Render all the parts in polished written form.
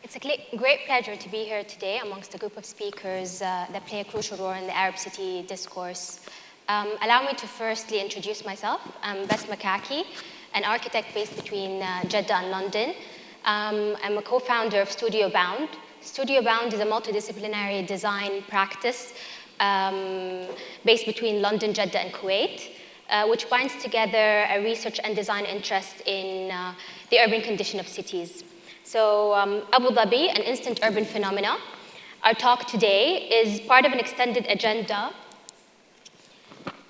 It's a great pleasure to be here today amongst a group of speakers that play a crucial role in the Arab city discourse. Allow me to firstly introduce myself. I'm Bes Makaki, an architect based between Jeddah and London. I'm a co-founder of Studio Bound. Studio Bound is a multidisciplinary design practice based between London, Jeddah, and Kuwait, which binds together a research and design interest in the urban condition of cities. So Abu Dhabi, an instant urban phenomena. Our talk today is part of an extended agenda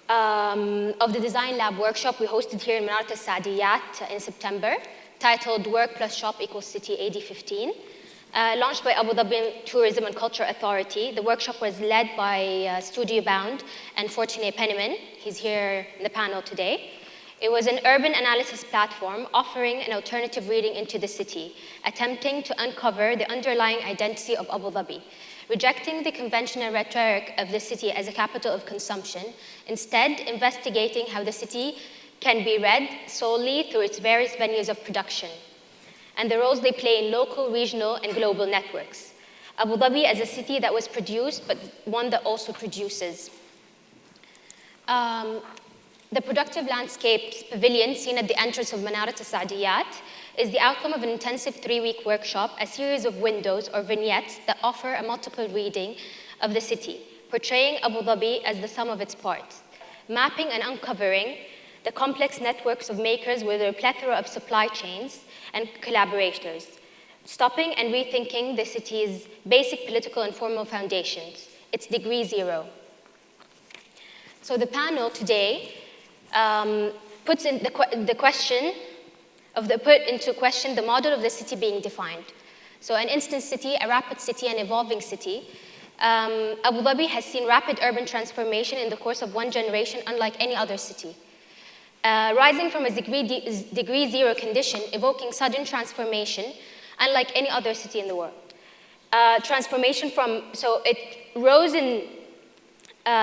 of the Design Lab workshop we hosted here in Manarat al-Saadiyat in September, titled Work plus Shop equals City AD 15. Launched by Abu Dhabi Tourism and Culture Authority, the workshop was led by Studio Bound and Fortuné Penniman. He's here in the panel today. It was an urban analysis platform offering an alternative reading into the city, attempting to uncover the underlying identity of Abu Dhabi, rejecting the conventional rhetoric of the city as a capital of consumption, instead investigating how the city can be read solely through its various venues of production, and the roles they play in local, regional, and global networks. Abu Dhabi as a city that was produced, but one that also produces. The Productive Landscapes Pavilion, seen at the entrance of Manarat al-Saadiyat, is the outcome of an intensive 3-week workshop, a series of windows or vignettes that offer a multiple reading of the city, portraying Abu Dhabi as the sum of its parts, mapping and uncovering the complex networks of makers with a plethora of supply chains and collaborators, stopping and rethinking the city's basic political and formal foundations, its degree zero. So the panel today puts into question the model of the city being defined. So an instant city, a rapid city, an evolving city. Abu Dhabi has seen rapid urban transformation in the course of one generation, unlike any other city. Rising from a degree zero condition, evoking sudden transformation, unlike any other city in the world. So it rose in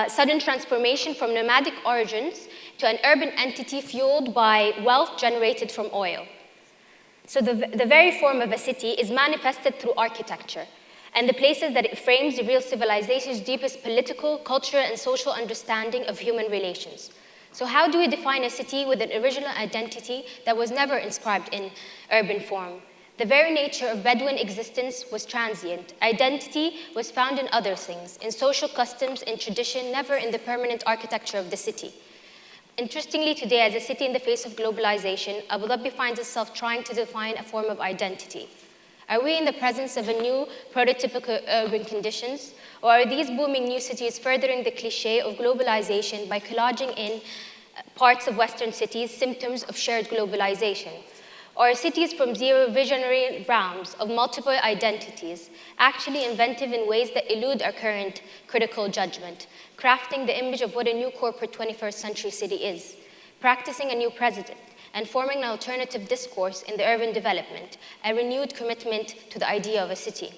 sudden transformation from nomadic origins to an urban entity fueled by wealth generated from oil. So the very form of a city is manifested through architecture and the places that it frames the real civilization's deepest political, cultural, and social understanding of human relations. So how do we define a city with an original identity that was never inscribed in urban form? The very nature of Bedouin existence was transient. Identity was found in other things, in social customs, in tradition, never in the permanent architecture of the city. Interestingly, today, as a city in the face of globalization, Abu Dhabi finds itself trying to define a form of identity. Are we in the presence of a new prototypical urban conditions, or are these booming new cities furthering the cliché of globalization by collaging in parts of Western cities symptoms of shared globalization? Or are cities from zero visionary realms of multiple identities actually inventive in ways that elude our current critical judgment, crafting the image of what a new corporate 21st century city is, practicing a new precedent, and forming an alternative discourse in the urban development, a renewed commitment to the idea of a city?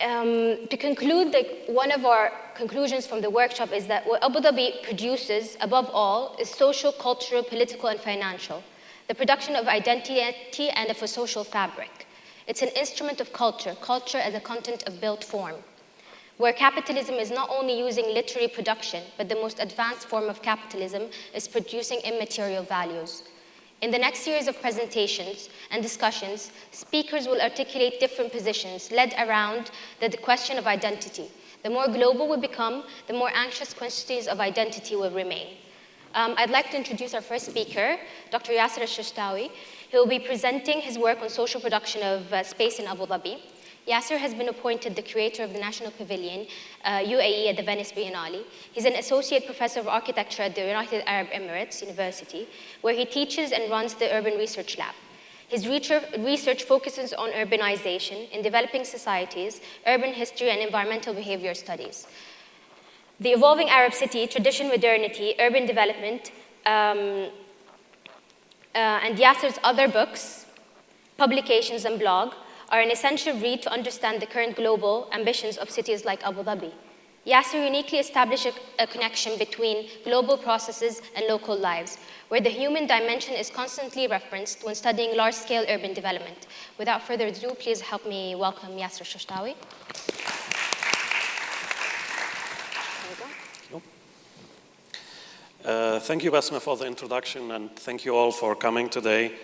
To conclude, one of our conclusions from the workshop is that what Abu Dhabi produces, above all, is social, cultural, political, and financial. The production of identity and of a social fabric. It's an instrument of culture, culture as a content of built form, where capitalism is not only using literary production, but the most advanced form of capitalism is producing immaterial values. In the next series of presentations and discussions, speakers will articulate different positions led around the question of identity. The more global we become, the more anxious questions of identity will remain. I'd like to introduce our first speaker, Dr. Yasir Shishtawi. He will be presenting his work on social production of space in Abu Dhabi. Yasir has been appointed the curator of the National Pavilion, UAE, at the Venice Biennale. He's an associate professor of architecture at the United Arab Emirates University, where he teaches and runs the Urban Research Lab. His research focuses on urbanization in developing societies, urban history, and environmental behavior studies. The evolving Arab city, tradition, modernity, urban development, and Yasir's other books, publications, and blog are an essential read to understand the current global ambitions of cities like Abu Dhabi. Yasir uniquely established a connection between global processes and local lives, where the human dimension is constantly referenced when studying large-scale urban development. Without further ado, please help me welcome Yasir Shishtawi. Thank you, Basma, for the introduction, and thank you all for coming today.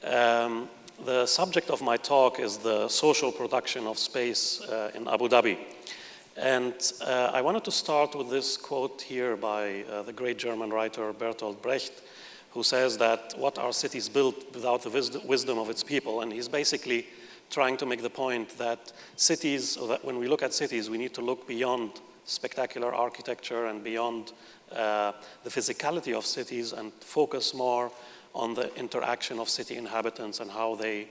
The subject of my talk is the social production of space in Abu Dhabi. And I wanted to start with this quote here by the great German writer Bertolt Brecht, who says that what are cities built without the wisdom of its people? And he's basically trying to make the point that cities, or that when we look at cities, we need to look beyond spectacular architecture and beyond the physicality of cities and focus more on the interaction of city inhabitants and how they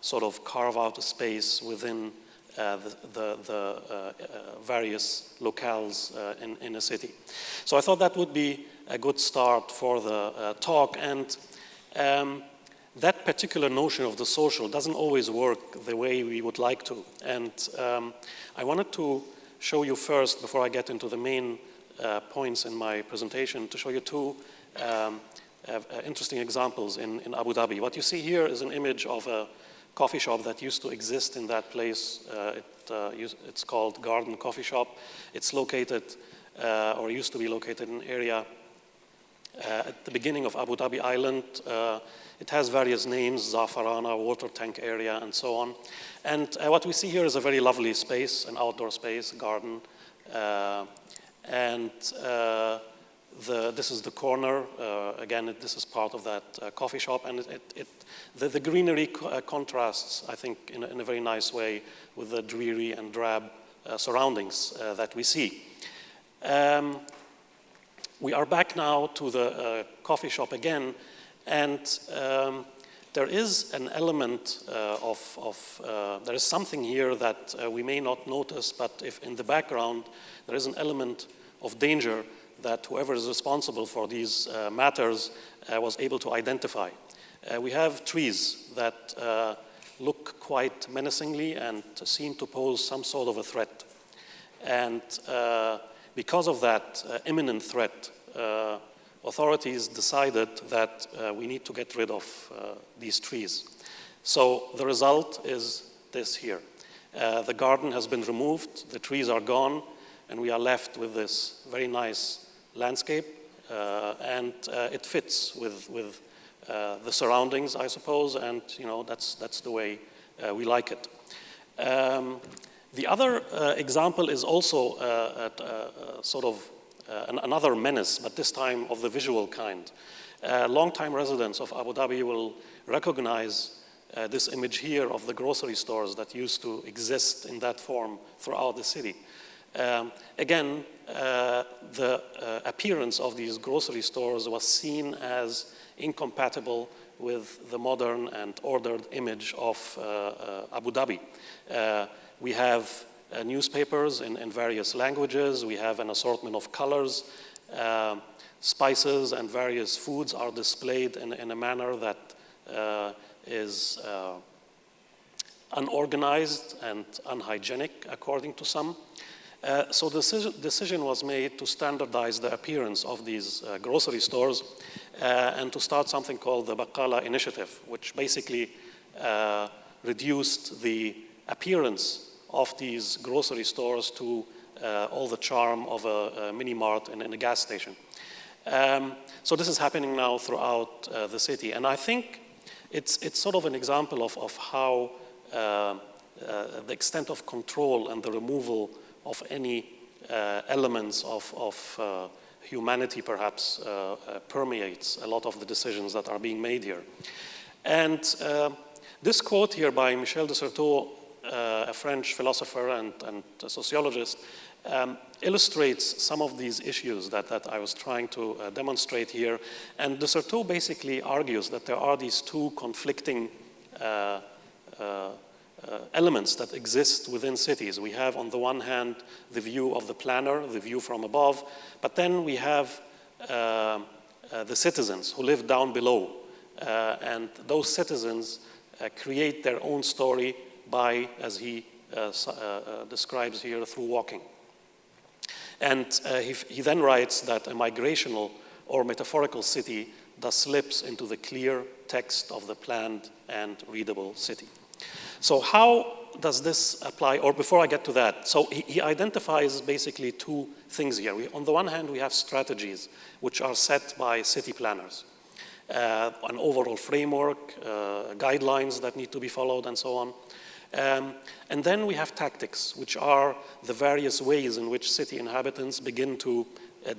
sort of carve out a space within the various locales in a city. So I thought that would be a good start for the talk. And that particular notion of the social doesn't always work the way we would like to. And I wanted to show you first, before I get into the main points in my presentation, to show you two interesting examples in Abu Dhabi. What you see here is an image of a coffee shop that used to exist in that place. It's called Garden Coffee Shop. It's located, or used to be located in an area at the beginning of Abu Dhabi Island. It has various names: Zafarana, water tank area, and so on. And what we see here is a very lovely space, an outdoor space, garden. This is the corner. Again, this is part of that coffee shop, and the greenery contrasts, I think, in a very nice way with the dreary and drab surroundings that we see. We are back now to the coffee shop again, and there is an element there is something here that we may not notice, but if in the background there is an element of danger that whoever is responsible for these matters was able to identify. We have trees that look quite menacingly and seem to pose some sort of a threat. And because of that imminent threat, authorities decided that we need to get rid of these trees. So the result is this here. The garden has been removed, the trees are gone, and we are left with this very nice landscape, and it fits with the surroundings, I suppose, and that's the way we like it. The other example is also sort of another menace, but this time of the visual kind. Longtime residents of Abu Dhabi will recognize this image here of the grocery stores that used to exist in that form throughout the city. Again, the appearance of these grocery stores was seen as incompatible with the modern and ordered image of Abu Dhabi. We have newspapers in various languages. We have an assortment of colors. Spices and various foods are displayed in a manner that is unorganized and unhygienic, according to some. So the decision was made to standardize the appearance of these grocery stores and to start something called the Baqala Initiative, which basically reduced the appearance of these grocery stores to all the charm of a mini mart in a gas station. So this is happening now throughout the city, and I think it's sort of an example of how the extent of control and the removal of any elements of humanity perhaps permeates a lot of the decisions that are being made here. And this quote here by Michel de Certeau, a French philosopher and a sociologist, illustrates some of these issues that I was trying to demonstrate here. And de Certeau basically argues that there are these two conflicting elements that exist within cities. We have, on the one hand, the view of the planner, the view from above, but then we have the citizens who live down below. And those citizens create their own story by, as he describes here, through walking. And he then writes that a migrational or metaphorical city thus slips into the clear text of the planned and readable city. So how does this apply? Or before I get to that, so he identifies basically two things here. On the one hand, we have strategies which are set by city planners. An overall framework, guidelines that need to be followed, and so on. And then we have tactics, which are the various ways in which city inhabitants begin to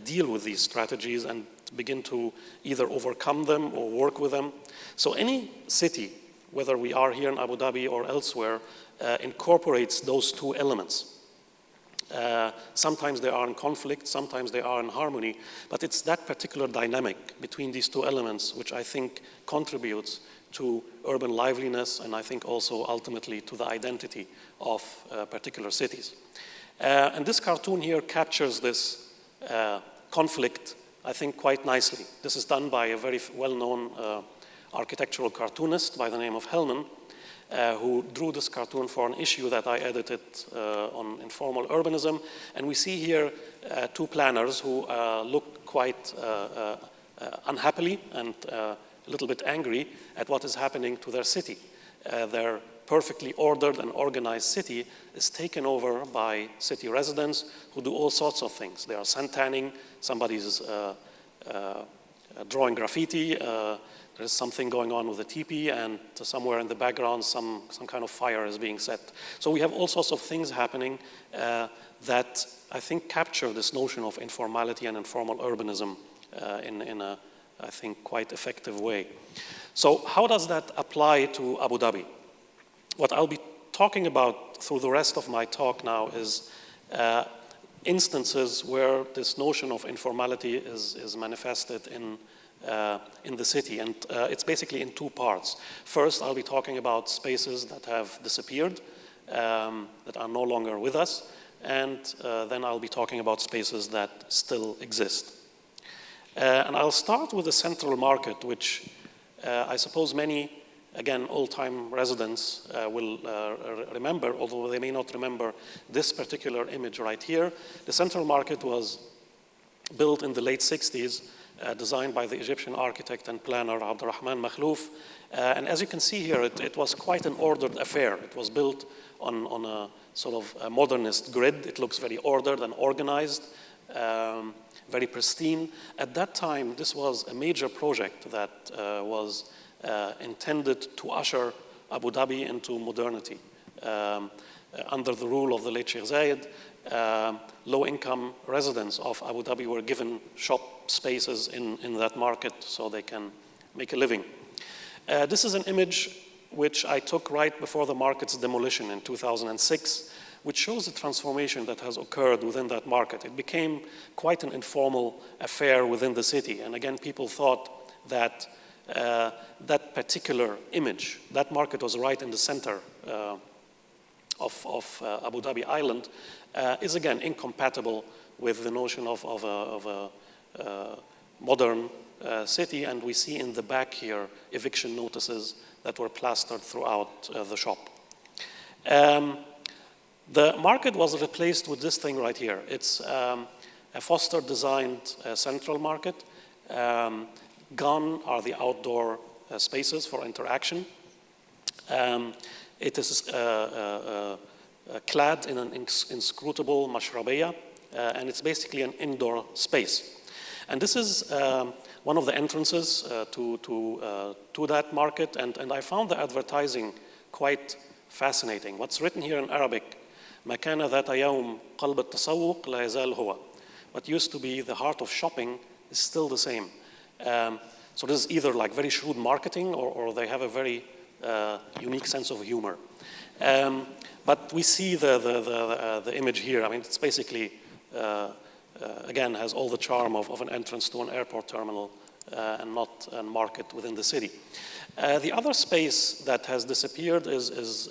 deal with these strategies and begin to either overcome them or work with them. So any city, whether we are here in Abu Dhabi or elsewhere, incorporates those two elements. Sometimes they are in conflict, sometimes they are in harmony, but it's that particular dynamic between these two elements which I think contributes to urban liveliness and I think also ultimately to the identity of particular cities. And this cartoon here captures this conflict, I think, quite nicely. This is done by a very well-known architectural cartoonist by the name of Hellman, who drew this cartoon for an issue that I edited on informal urbanism. And we see here two planners who look quite unhappily and a little bit angry at what is happening to their city. Their perfectly ordered and organized city is taken over by city residents who do all sorts of things. They are suntanning, somebody's drawing graffiti, there's something going on with the teepee, and somewhere in the background some kind of fire is being set. So we have all sorts of things happening that I think capture this notion of informality and informal urbanism in a, I think, quite effective way. So how does that apply to Abu Dhabi? What I'll be talking about through the rest of my talk now is instances where this notion of informality is manifested in the city, and it's basically in two parts. First, I'll be talking about spaces that have disappeared, that are no longer with us, and then I'll be talking about spaces that still exist. And I'll start with the central market, which I suppose many, again, old-time residents will remember, although they may not remember this particular image right here. The central market was built in the late 60s, designed by the Egyptian architect and planner Abdurrahman Makhlouf. And as you can see here, it was quite an ordered affair. It was built on a sort of a modernist grid. It looks very ordered and organized, very pristine. At that time, this was a major project that was intended to usher Abu Dhabi into modernity. Under the rule of the late Sheikh Zayed, low-income residents of Abu Dhabi were given shop spaces in that market so they can make a living. This is an image which I took right before the market's demolition in 2006, which shows the transformation that has occurred within that market. It became quite an informal affair within the city. And again, people thought that that particular image, that market was right in the center of Abu Dhabi Island, is again incompatible with the notion of a modern city. And we see in the back here eviction notices that were plastered throughout the shop. The market was replaced with this thing right here. It's a Foster-designed central market. Gone are the outdoor spaces for interaction. It is clad in an inscrutable mashrabiya, and it's basically an indoor space. And this is one of the entrances to that market, and I found the advertising quite fascinating. What's written here in Arabic, ما كان ذات يوم قلب التسوق لا يزال هو. What used to be the heart of shopping is still the same. So this is either like very shrewd marketing or they have a very unique sense of humor. But we see the image here. I mean, it's basically, again, has all the charm of an entrance to an airport terminal and not a market within the city. The other space that has disappeared is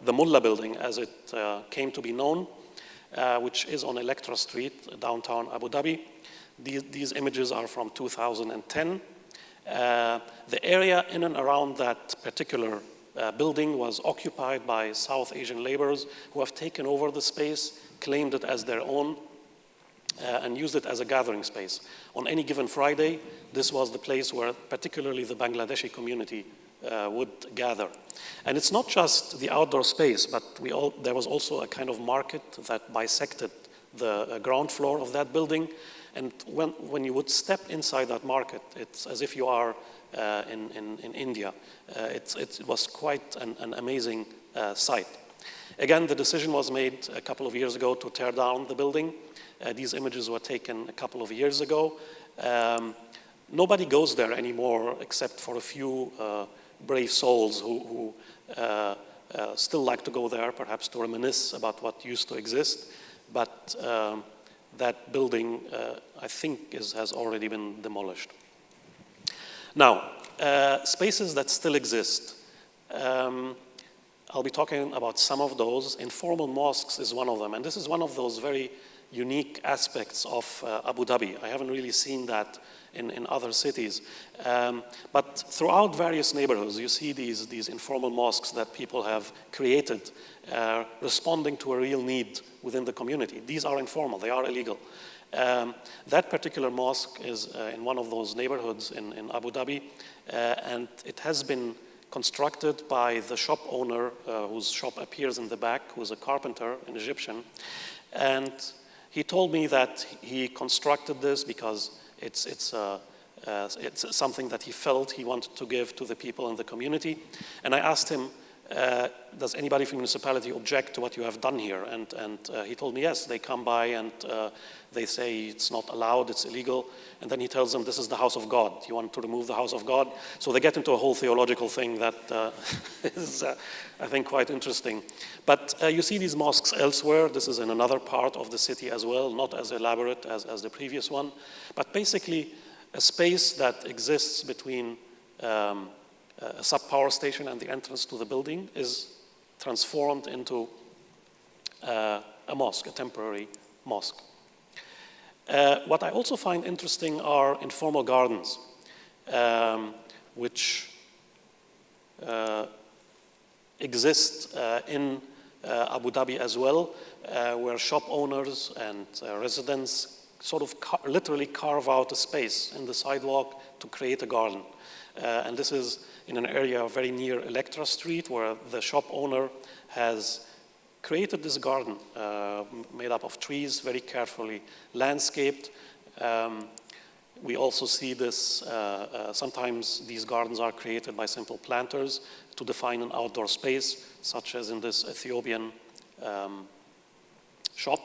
the Mullah Building, as it came to be known, which is on Electra Street, downtown Abu Dhabi. These images are from 2010. The area in and around that particular building was occupied by South Asian laborers who have taken over the space, claimed it as their own. and used it as a gathering space. On any given Friday, this was the place where particularly the Bangladeshi community would gather. And it's not just the outdoor space, but there was also a kind of market that bisected the ground floor of that building. And when you would step inside that market, it's as if you are in India. It was quite an amazing sight. Again, the decision was made a couple of years ago to tear down the building. These images were taken a couple of years ago. Nobody goes there anymore except for a few brave souls who still like to go there, perhaps to reminisce about what used to exist. But that building, I think, has already been demolished. Now, spaces that still exist. I'll be talking about some of those. Informal mosques is one of them, and this is one of those very unique aspects of Abu Dhabi. I haven't really seen that in other cities. But throughout various neighborhoods, you see these informal mosques that people have created, responding to a real need within the community. These are informal, they are illegal. That particular mosque is in one of those neighborhoods in Abu Dhabi, and it has been constructed by the shop owner whose shop appears in the back, who's a carpenter, an Egyptian. And he told me that he constructed this because it's something that he felt he wanted to give to the people in the community. And I asked him, does anybody from the municipality object to what you have done here? And he told me, yes, they come by and they say it's not allowed, it's illegal. And then he tells them, this is the house of God. You want to remove the house of God? So they get into a whole theological thing that is, I think, quite interesting. But you see these mosques elsewhere. This is in another part of the city as well, not as elaborate as the previous one. But basically, a space that exists between a sub-power station and the entrance to the building is transformed into a mosque, a temporary mosque. What I also find interesting are informal gardens, which exist in Abu Dhabi as well, where shop owners and residents sort of literally carve out a space in the sidewalk to create a garden. And this is in an area very near Electra Street, where the shop owner has created this garden made up of trees, very carefully landscaped. We also see this, sometimes these gardens are created by simple planters to define an outdoor space, such as in this Ethiopian shop.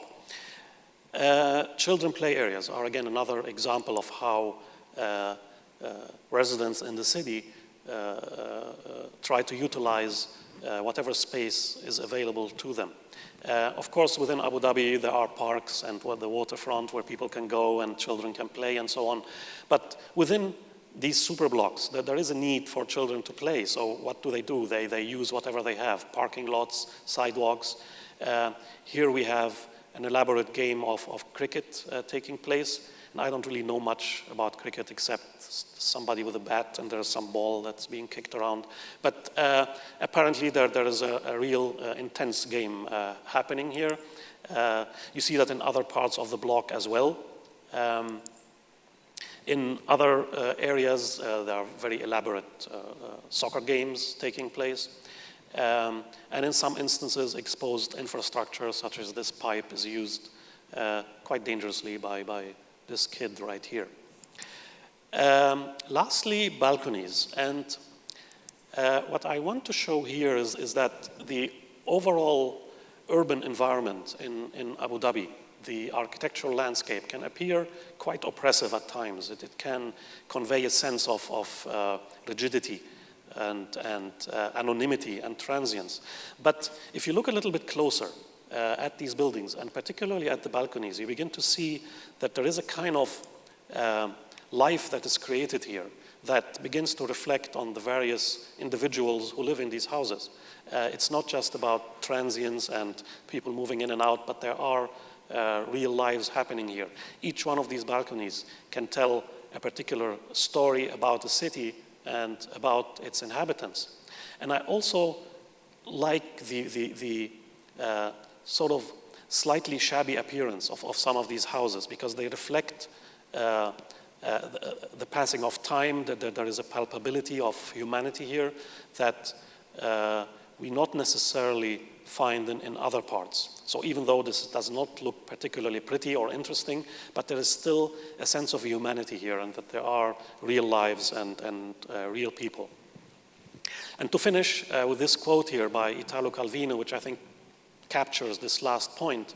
Children play areas are again another example of how residents in the city try to utilize whatever space is available to them. Of course, within Abu Dhabi, there are parks and the waterfront where people can go and children can play and so on. But within these super blocks, there is a need for children to play. So what do? They use whatever they have, parking lots, sidewalks. Here we have an elaborate game of cricket taking place. And I don't really know much about cricket except somebody with a bat and there's some ball that's being kicked around. But apparently there is a real intense game happening here. You see that in other parts of the block as well. In other areas, there are very elaborate soccer games taking place. And in some instances, exposed infrastructure such as this pipe is used quite dangerously by this kid right here. Lastly, balconies. And what I want to show here is that the overall urban environment in Abu Dhabi, the architectural landscape, can appear quite oppressive at times. It can convey a sense of rigidity and anonymity and transience. But if you look a little bit closer at these buildings, and particularly at the balconies, you begin to see that there is a kind of life that is created here that begins to reflect on the various individuals who live in these houses. It's not just about transients and people moving in and out, but there are real lives happening here. Each one of these balconies can tell a particular story about a city and about its inhabitants. And I also like the sort of slightly shabby appearance of some of these houses, because they reflect the passing of time, that there is a palpability of humanity here that we not necessarily find in other parts. So even though this does not look particularly pretty or interesting, but there is still a sense of humanity here, and that there are real lives and real people. And to finish with this quote here by Italo Calvino, which I think captures this last point,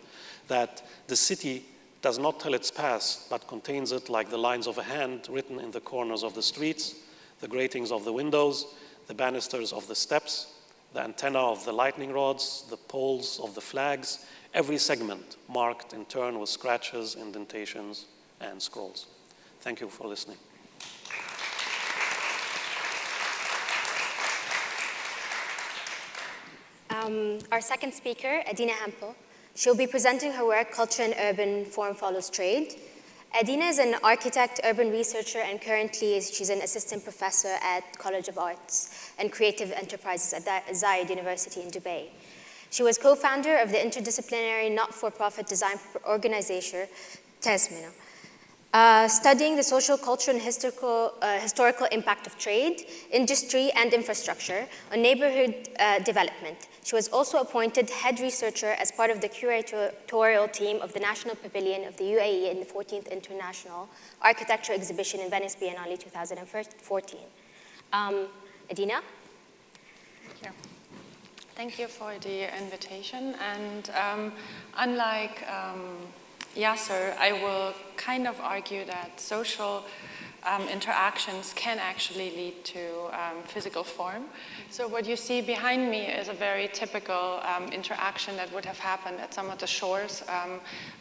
that the city does not tell its past, but contains it like the lines of a hand written in the corners of the streets, the gratings of the windows, the banisters of the steps, the antenna of the lightning rods, the poles of the flags, every segment marked in turn with scratches, indentations, and scrolls. Thank you for listening. Our second speaker, Adina Hampel, she'll be presenting her work, Culture and Urban Form Follows Trade. Adina is an architect, urban researcher, and currently she's an assistant professor at College of Arts and Creative Enterprises at Zayed University in Dubai. She was co-founder of the interdisciplinary not-for-profit design organization, Tazmina, studying the social, cultural, and historical impact of trade, industry, and infrastructure on neighborhood development. She was also appointed head researcher as part of the curatorial team of the National Pavilion of the UAE in the 14th International Architecture Exhibition in Venice Biennale 2014. Adina? Thank you. Thank you for the invitation. And unlike Yasir, I will kind of argue that social interactions can actually lead to physical form. So what you see behind me is a very typical interaction that would have happened at some of the shores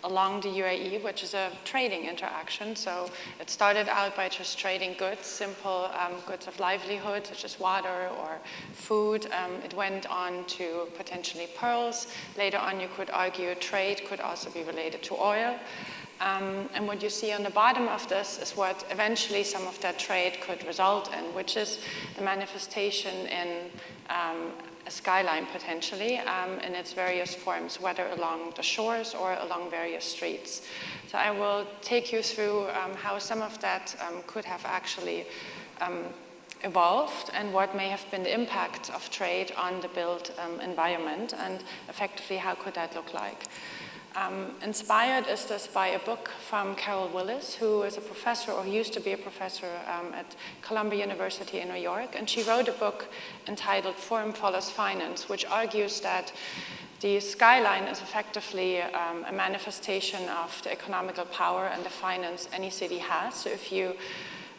along the UAE, which is a trading interaction. So it started out by just trading goods, simple goods of livelihood, such as water or food. It went on to potentially pearls. Later on, you could argue trade could also be related to oil. And what you see on the bottom of this is what eventually some of that trade could result in, which is a manifestation in a skyline potentially in its various forms, whether along the shores or along various streets. So I will take you through how some of that could have actually evolved and what may have been the impact of trade on the built environment, and effectively how could that look like. Inspired is this by a book from Carol Willis, who is a professor, or used to be a professor at Columbia University in New York, and she wrote a book entitled Form Follows Finance, which argues that the skyline is effectively a manifestation of the economical power and the finance any city has. So if you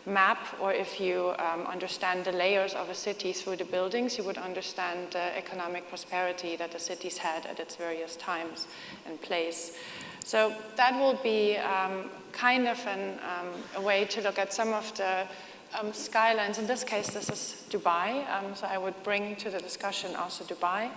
map, or if you understand the layers of a city through the buildings, you would understand the economic prosperity that the cities had at its various times and place. So that will be kind of a way to look at some of the skylines. In this case, this is Dubai, so I would bring to the discussion also Dubai,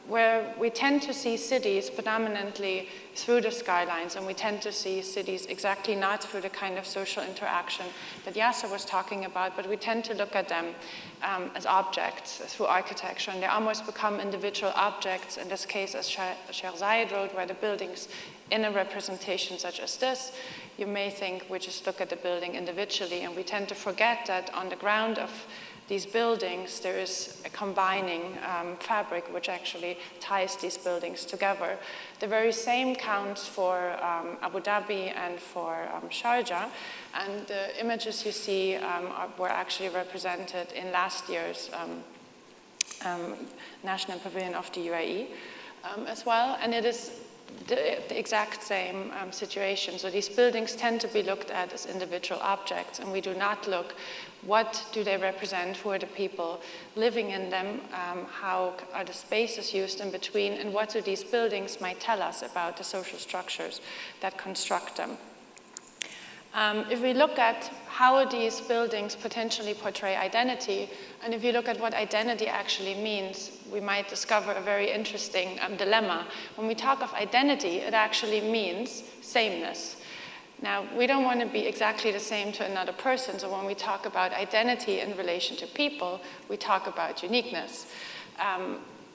where we tend to see cities predominantly through the skylines, and we tend to see cities exactly not through the kind of social interaction that Yasir was talking about, but we tend to look at them as objects through architecture, and they almost become individual objects, in this case, as Sheikh Zayed wrote, where the buildings in a representation such as this, you may think we just look at the building individually, and we tend to forget that on the ground of these buildings, there is a combining fabric which actually ties these buildings together. The very same counts for Abu Dhabi and for Sharjah, and the images you see were actually represented in last year's National Pavilion of the UAE as well, and it is the exact same situation. So these buildings tend to be looked at as individual objects, and we do not look what do they represent, who are the people living in them, how are the spaces used in between, and what do these buildings might tell us about the social structures that construct them. If we look at how these buildings potentially portray identity, and if you look at what identity actually means, we might discover a very interesting dilemma. When we talk of identity, it actually means sameness. Now, we don't want to be exactly the same to another person, so when we talk about identity in relation to people, we talk about uniqueness.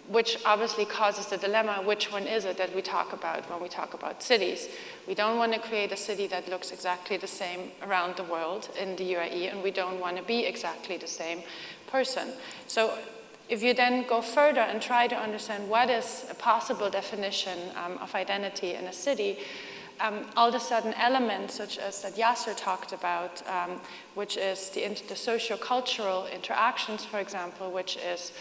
which obviously causes the dilemma, which one is it that we talk about when we talk about cities? We don't want to create a city that looks exactly the same around the world in the UAE, and we don't want to be exactly the same person. So if you then go further and try to understand what is a possible definition of identity in a city, all of a sudden elements such as that Yasir talked about, which is the socio-cultural interactions, for example, which is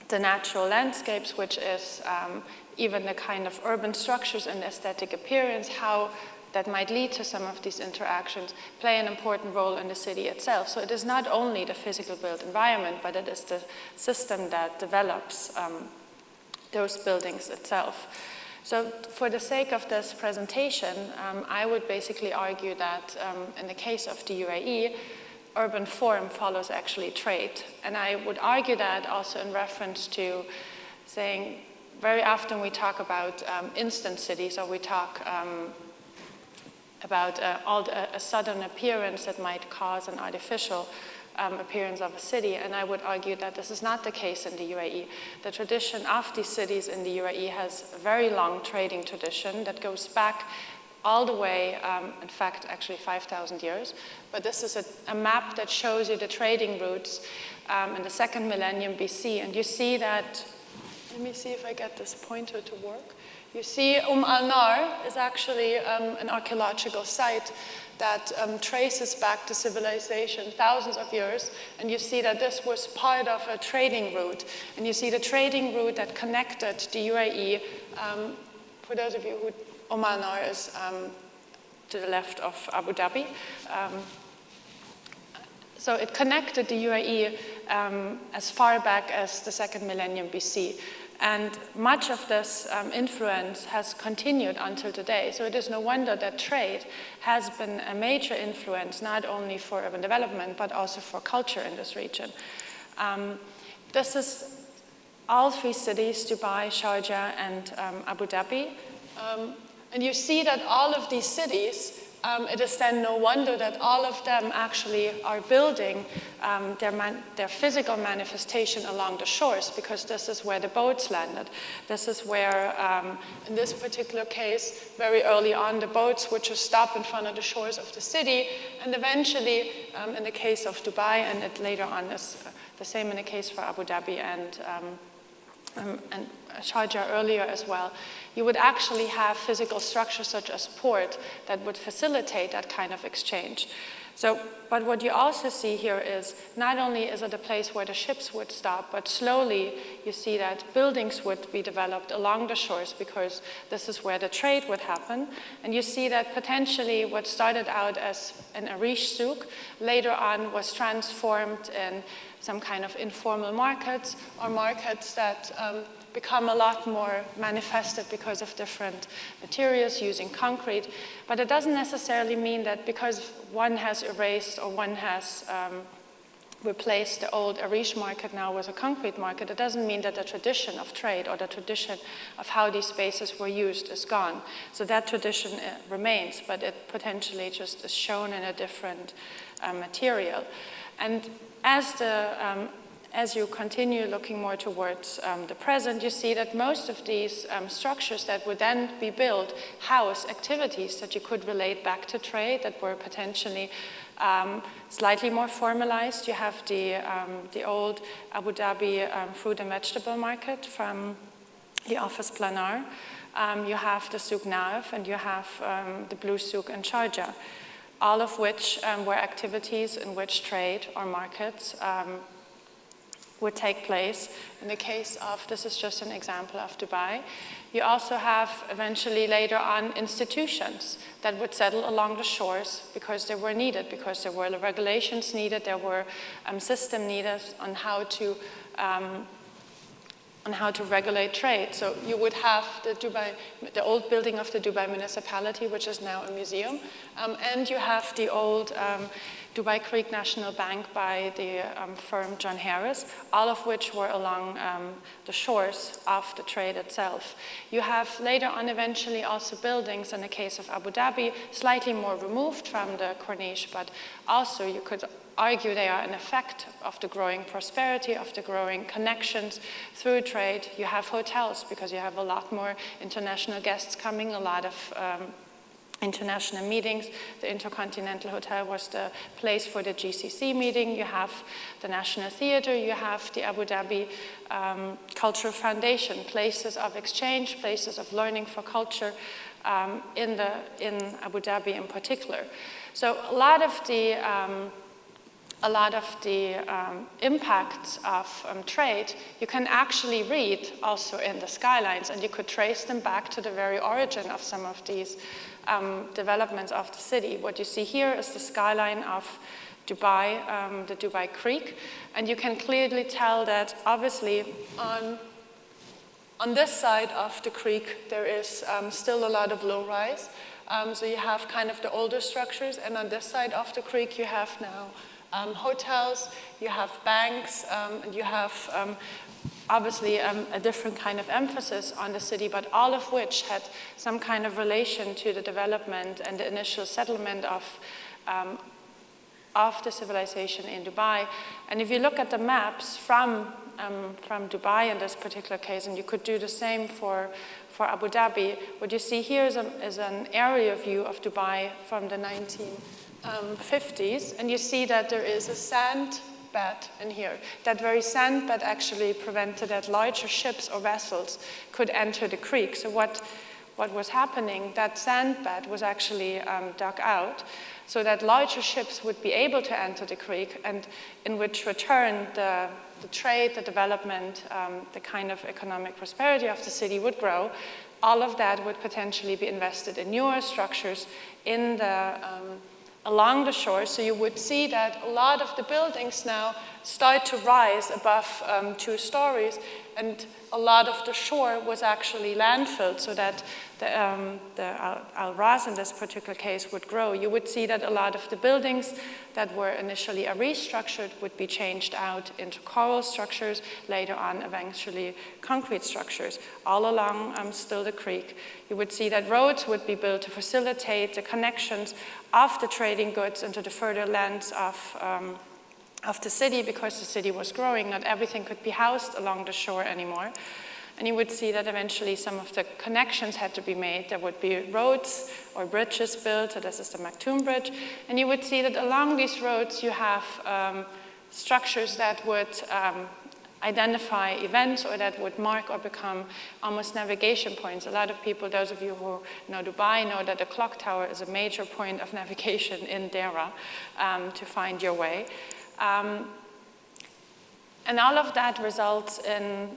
the natural landscapes, which is even the kind of urban structures and aesthetic appearance, how that might lead to some of these interactions, play an important role in the city itself. So it is not only the physical built environment, but it is the system that develops those buildings itself. So for the sake of this presentation, I would basically argue that in the case of the UAE, urban form follows actually trade. And I would argue that also in reference to saying very often we talk about instant cities, or we talk about a sudden appearance that might cause an artificial appearance of a city, and I would argue that this is not the case in the UAE. The tradition of these cities in the UAE has a very long trading tradition that goes back all the way, in fact, actually 5,000 years. But this is a map that shows you the trading routes in the 2nd millennium BC. And you see that, let me see if I get this pointer to work. You see al-Nar is actually an archaeological site that traces back to civilization thousands of years. And you see that this was part of a trading route. And you see the trading route that connected the UAE, for those of you who Al-Nar is to the left of Abu Dhabi. So it connected the UAE as far back as the 2nd millennium BC. And much of this influence has continued until today. So it is no wonder that trade has been a major influence, not only for urban development, but also for culture in this region. This is all 3 cities, Dubai, Sharjah, and Abu Dhabi. And you see that all of these cities, it is then no wonder that all of them actually are building their physical manifestation along the shores, because this is where the boats landed. This is where, in this particular case, very early on, the boats would just stop in front of the shores of the city, and eventually, in the case of Dubai, and it later on is the same in the case for Abu Dhabi and Sharjah earlier as well, you would actually have physical structures such as port that would facilitate that kind of exchange. So, but what you also see here is not only is it a place where the ships would stop, but slowly you see that buildings would be developed along the shores, because this is where the trade would happen. And you see that potentially what started out as an Arish souk later on was transformed in some kind of informal markets, or markets that become a lot more manifested because of different materials using concrete. But it doesn't necessarily mean that because one has erased or one has replaced the old Arish market now with a concrete market, it doesn't mean that the tradition of trade or the tradition of how these spaces were used is gone. So that tradition remains, but it potentially just is shown in a different material. And as you continue looking more towards the present, you see that most of these structures that would then be built house activities that you could relate back to trade that were potentially slightly more formalized. You have the old Abu Dhabi fruit and vegetable market from the Office Planar. You have the Souk Naif, and you have the Blue Souk in Sharjah, all of which were activities in which trade or markets would take place. In the case of, this is just an example of Dubai, you also have eventually later on institutions that would settle along the shores because they were needed, because there were regulations needed, there were system needed on how to regulate trade. So you would have the old building of the Dubai municipality, which is now a museum, and you have the old Dubai Creek National Bank by the firm John Harris, all of which were along the shores of the trade itself. You have later on eventually also buildings, in the case of Abu Dhabi, slightly more removed from the Corniche, but also you could argue they are an effect of the growing prosperity, of the growing connections through trade. You have hotels because you have a lot more international guests coming, a lot of international meetings. The Intercontinental Hotel was the place for the GCC meeting. You have the National Theatre, you have the Abu Dhabi Cultural Foundation, places of exchange, places of learning for culture in Abu Dhabi in particular. So a lot of the impacts of trade you can actually read also in the skylines, and you could trace them back to the very origin of some of these developments of the city. What you see here is the skyline of Dubai, the Dubai Creek, and you can clearly tell that obviously on this side of the creek there is still a lot of low-rise. So you have kind of the older structures, and on this side of the creek you have now hotels, you have banks, and you have obviously a different kind of emphasis on the city, but all of which had some kind of relation to the development and the initial settlement of the civilization in Dubai. And if you look at the maps from Dubai in this particular case, and you could do the same for Abu Dhabi, what you see here is an aerial view of Dubai from the 1950s, and you see that there is a sand bed in here. That very sand bed actually prevented that larger ships or vessels could enter the creek. So what was happening, that sand bed was actually dug out so that larger ships would be able to enter the creek, and in which return the trade, the development, the kind of economic prosperity of the city would grow. All of that would potentially be invested in newer structures in the along the shore. So you would see that a lot of the buildings now start to rise above 2 stories, and a lot of the shore was actually landfilled so that the Al-Ras in this particular case would grow. You would see that a lot of the buildings that were initially restructured would be changed out into coral structures, later on eventually concrete structures, all along still the creek. You would see that roads would be built to facilitate the connections of the trading goods into the further lands of the city, because the city was growing. Not everything could be housed along the shore anymore. And you would see that eventually some of the connections had to be made. There would be roads or bridges built. So this is the Maktoum Bridge. And you would see that along these roads you have structures that would identify events, or that would mark or become almost navigation points. A lot of people, those of you who know Dubai, know that the clock tower is a major point of navigation in Dera to find your way. And all of that results in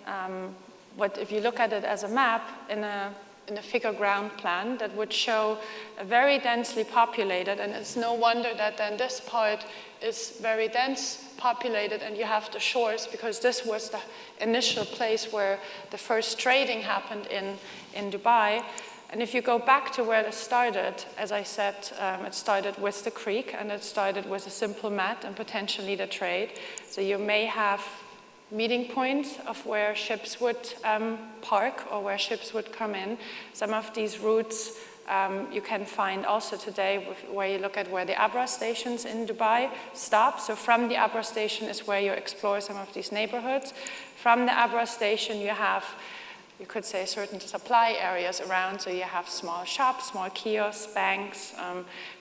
what, if you look at it as a map, in a figure ground plan that would show a very densely populated, and it's no wonder that then this part is very dense populated, and you have the shores, because this was the initial place where the first trading happened in Dubai. And if you go back to where it started, as I said, it started with the creek, and it started with a simple mat and potentially the trade. So you may have meeting points of where ships would park or where ships would come in. Some of these routes you can find also today where you look at where the Abra stations in Dubai stop. So from the Abra station is where you explore some of these neighborhoods. From the Abra station you have, you could say, certain supply areas around. So you have small shops, small kiosks, banks,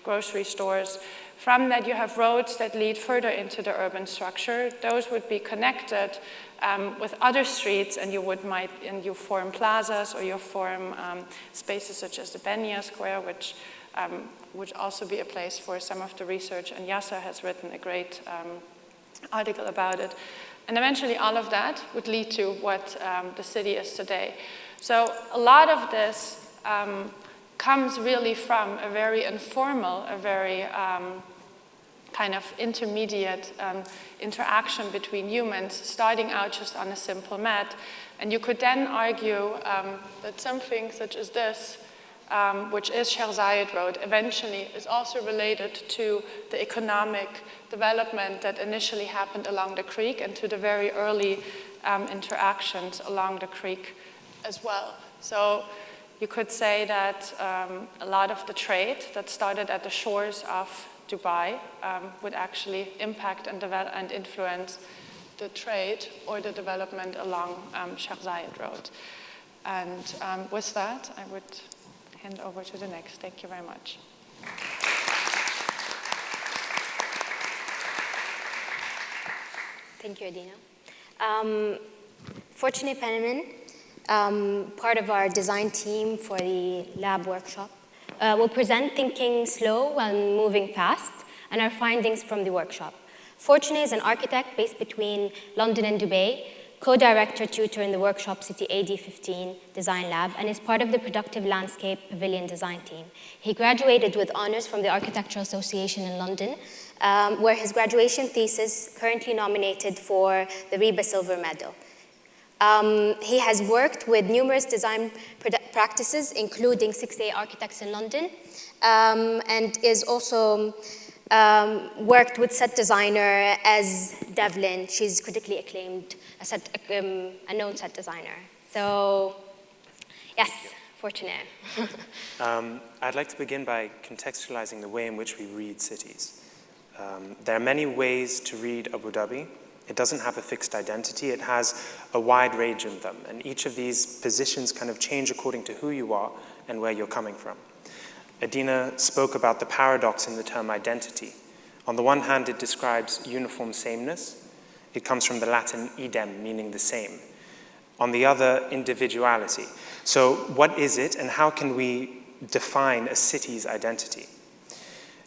grocery stores. From that you have roads that lead further into the urban structure. Those would be connected with other streets, and you form plazas, or you form spaces such as the Benia Square, which would also be a place for some of the research, and Yasir has written a great article about it. And eventually all of that would lead to what the city is today. So a lot of this comes really from a very informal, a very kind of intermediate interaction between humans, starting out just on a simple mat. And you could then argue that something such as this, which is Sheikh Zayed Road, eventually is also related to the economic development that initially happened along the creek, and to the very early interactions along the creek as well. So you could say that a lot of the trade that started at the shores of Dubai would actually impact and influence the trade or the development along Sheikh Zayed Road. And with that, I would hand over to the next. Thank you very much. Thank you, Adina. Fortunate Penniman, part of our design team for the lab workshop, will present Thinking Slow and Moving Fast and our findings from the workshop. Fortunate is an architect based between London and Dubai, co-director tutor in the workshop City AD15 Design Lab, and is part of the Productive Landscape Pavilion design team. He graduated with honors from the Architectural Association in London, where his graduation thesis currently nominated for the Reba Silver Medal. He has worked with numerous design practices, including 6A Architects in London, and is also worked with set designer as Devlin. She's critically acclaimed, a known set designer. So, yes, Fortunate. I'd like to begin by contextualizing the way in which we read cities. There are many ways to read Abu Dhabi. It doesn't have a fixed identity. It has a wide range of them, and each of these positions kind of change according to who you are and where you're coming from. Adina spoke about the paradox in the term identity. On the one hand, it describes uniform sameness. It comes from the Latin idem, meaning the same. On the other, individuality. So what is it, and how can we define a city's identity?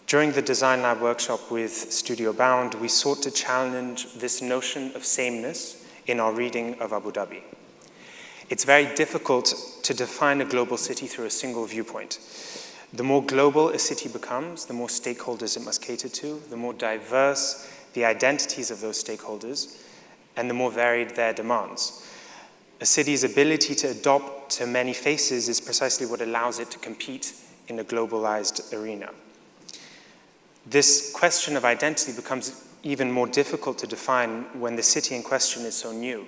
During the Design Lab workshop with Studio Bound, we sought to challenge this notion of sameness in our reading of Abu Dhabi. It's very difficult to define a global city through a single viewpoint. The more global a city becomes, the more stakeholders it must cater to, the more diverse the identities of those stakeholders, and the more varied their demands. A city's ability to adopt to many faces is precisely what allows it to compete in a globalized arena. This question of identity becomes even more difficult to define when the city in question is so new,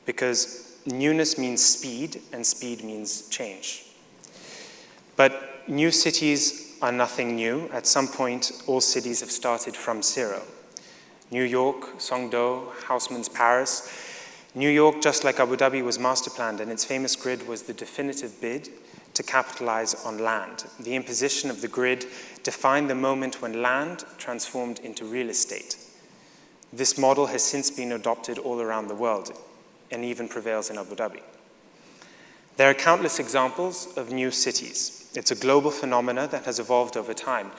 because newness means speed, and speed means change. But new cities are nothing new. At some point, all cities have started from zero. New York, Songdo, Haussmann's Paris. New York, just like Abu Dhabi, was master planned, and its famous grid was the definitive bid to capitalize on land. The imposition of the grid defined the moment when land transformed into real estate. This model has since been adopted all around the world and even prevails in Abu Dhabi. There are countless examples of new cities. It's a global phenomenon that has evolved over time.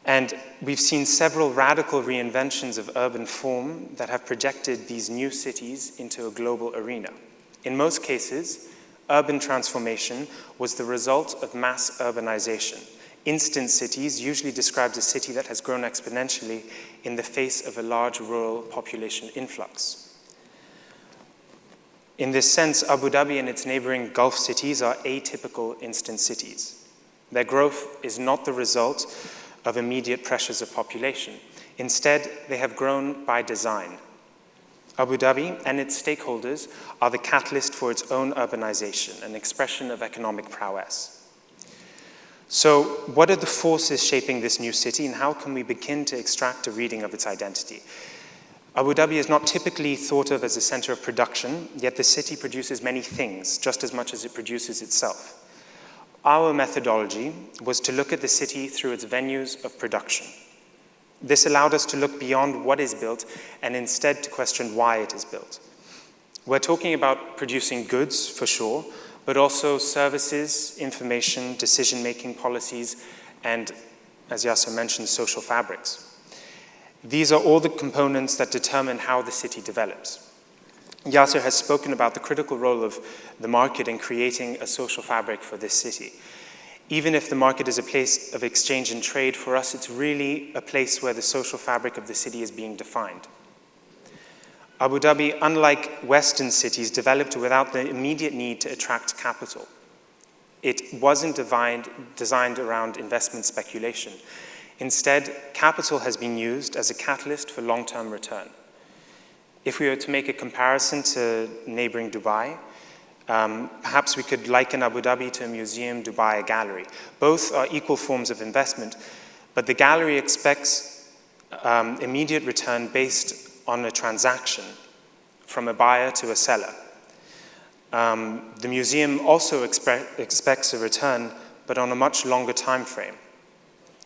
And we've seen several radical reinventions of urban form that have projected these new cities into a global arena. In most cases, urban transformation was the result of mass urbanization. Instant cities usually describes a city that has grown exponentially in the face of a large rural population influx. In this sense, Abu Dhabi and its neighboring Gulf cities are atypical instant cities. Their growth is not the result of immediate pressures of population. Instead, they have grown by design. Abu Dhabi and its stakeholders are the catalyst for its own urbanization, an expression of economic prowess. So, what are the forces shaping this new city, and how can we begin to extract a reading of its identity? Abu Dhabi is not typically thought of as a center of production, yet the city produces many things, just as much as it produces itself. Our methodology was to look at the city through its venues of production. This allowed us to look beyond what is built and instead to question why it is built. We're talking about producing goods, for sure, but also services, information, decision-making policies, and, as Yasir mentioned, social fabrics. These are all the components that determine how the city develops. Yasir has spoken about the critical role of the market in creating a social fabric for this city. Even if the market is a place of exchange and trade, for us it's really a place where the social fabric of the city is being defined. Abu Dhabi, unlike Western cities, developed without the immediate need to attract capital. It wasn't designed around investment speculation. Instead, capital has been used as a catalyst for long-term return. If we were to make a comparison to neighboring Dubai, perhaps we could liken Abu Dhabi to a museum, Dubai a gallery. Both are equal forms of investment, but the gallery expects immediate return based on a transaction from a buyer to a seller. The museum also expects a return, but on a much longer time frame.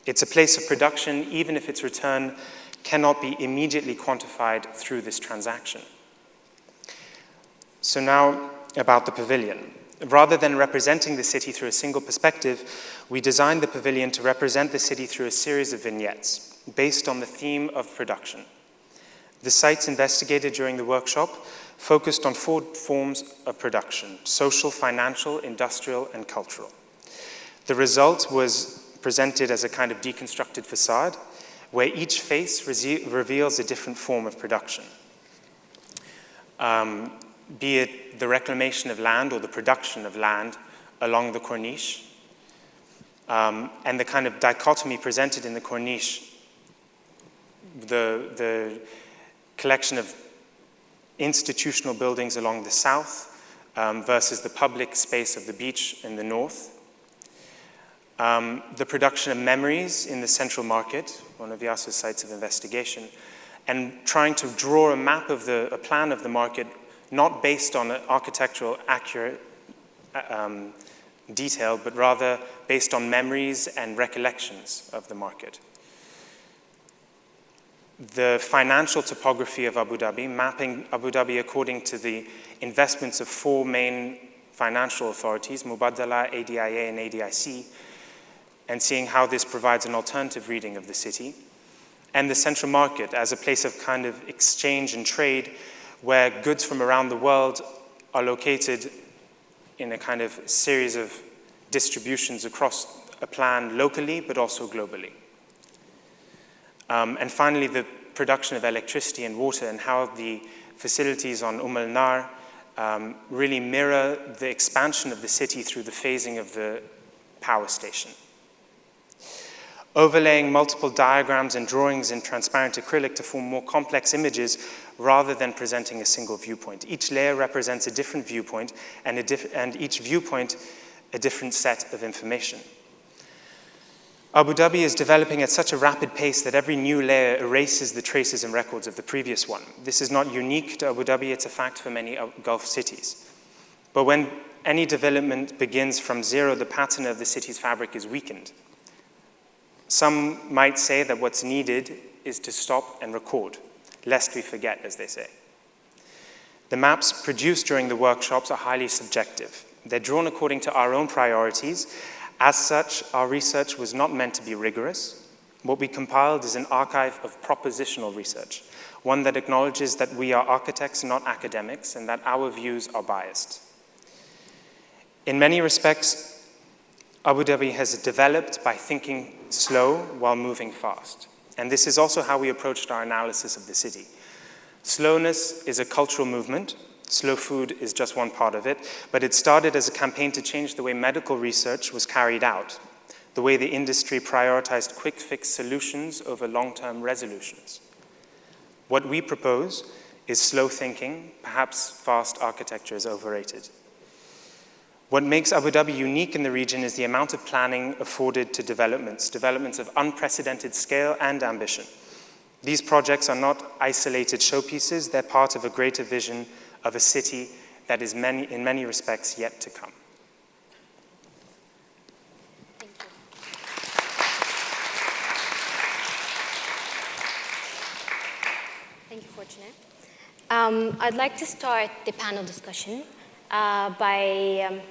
It's a place of production, even if its return cannot be immediately quantified through this transaction. So now about the pavilion. Rather than representing the city through a single perspective, we designed the pavilion to represent the city through a series of vignettes based on the theme of production. The sites investigated during the workshop focused on 4 forms of production: social, financial, industrial, and cultural. The result was presented as a kind of deconstructed facade, where each face reveals a different form of production. Be it the reclamation of land or the production of land along the corniche, and the kind of dichotomy presented in the corniche, the collection of institutional buildings along the south versus the public space of the beach in the north. The production of memories in the central market, one of Yasir's sites of investigation, and trying to draw a plan of the market not based on an architectural accurate detail, but rather based on memories and recollections of the market. The financial topography of Abu Dhabi, mapping Abu Dhabi according to the investments of 4 main financial authorities, Mubaddala, ADIA, and ADIC, and seeing how this provides an alternative reading of the city. And the central market as a place of kind of exchange and trade, where goods from around the world are located in a kind of series of distributions across a plan locally, but also globally. And finally, the production of electricity and water, and how the facilities on Al-Nar really mirror the expansion of the city through the phasing of the power station. Overlaying multiple diagrams and drawings in transparent acrylic to form more complex images rather than presenting a single viewpoint. Each layer represents a different viewpoint, and each viewpoint a different set of information. Abu Dhabi is developing at such a rapid pace that every new layer erases the traces and records of the previous one. This is not unique to Abu Dhabi, it's a fact for many Gulf cities. But when any development begins from zero, the pattern of the city's fabric is weakened. Some might say that what's needed is to stop and record, lest we forget, as they say. The maps produced during the workshops are highly subjective. They're drawn according to our own priorities. As such, our research was not meant to be rigorous. What we compiled is an archive of propositional research, one that acknowledges that we are architects, not academics, and that our views are biased. In many respects, Abu Dhabi has developed by thinking slow while moving fast. And this is also how we approached our analysis of the city. Slowness is a cultural movement. Slow food is just one part of it, but it started as a campaign to change the way medical research was carried out, the way the industry prioritized quick fix solutions over long-term resolutions. What we propose is slow thinking. Perhaps fast architecture is overrated. What makes Abu Dhabi unique in the region is the amount of planning afforded to developments of unprecedented scale and ambition. These projects are not isolated showpieces, they're part of a greater vision of a city that is in many respects yet to come. Thank you. Thank you, Fortunate. I'd like to start the panel discussion by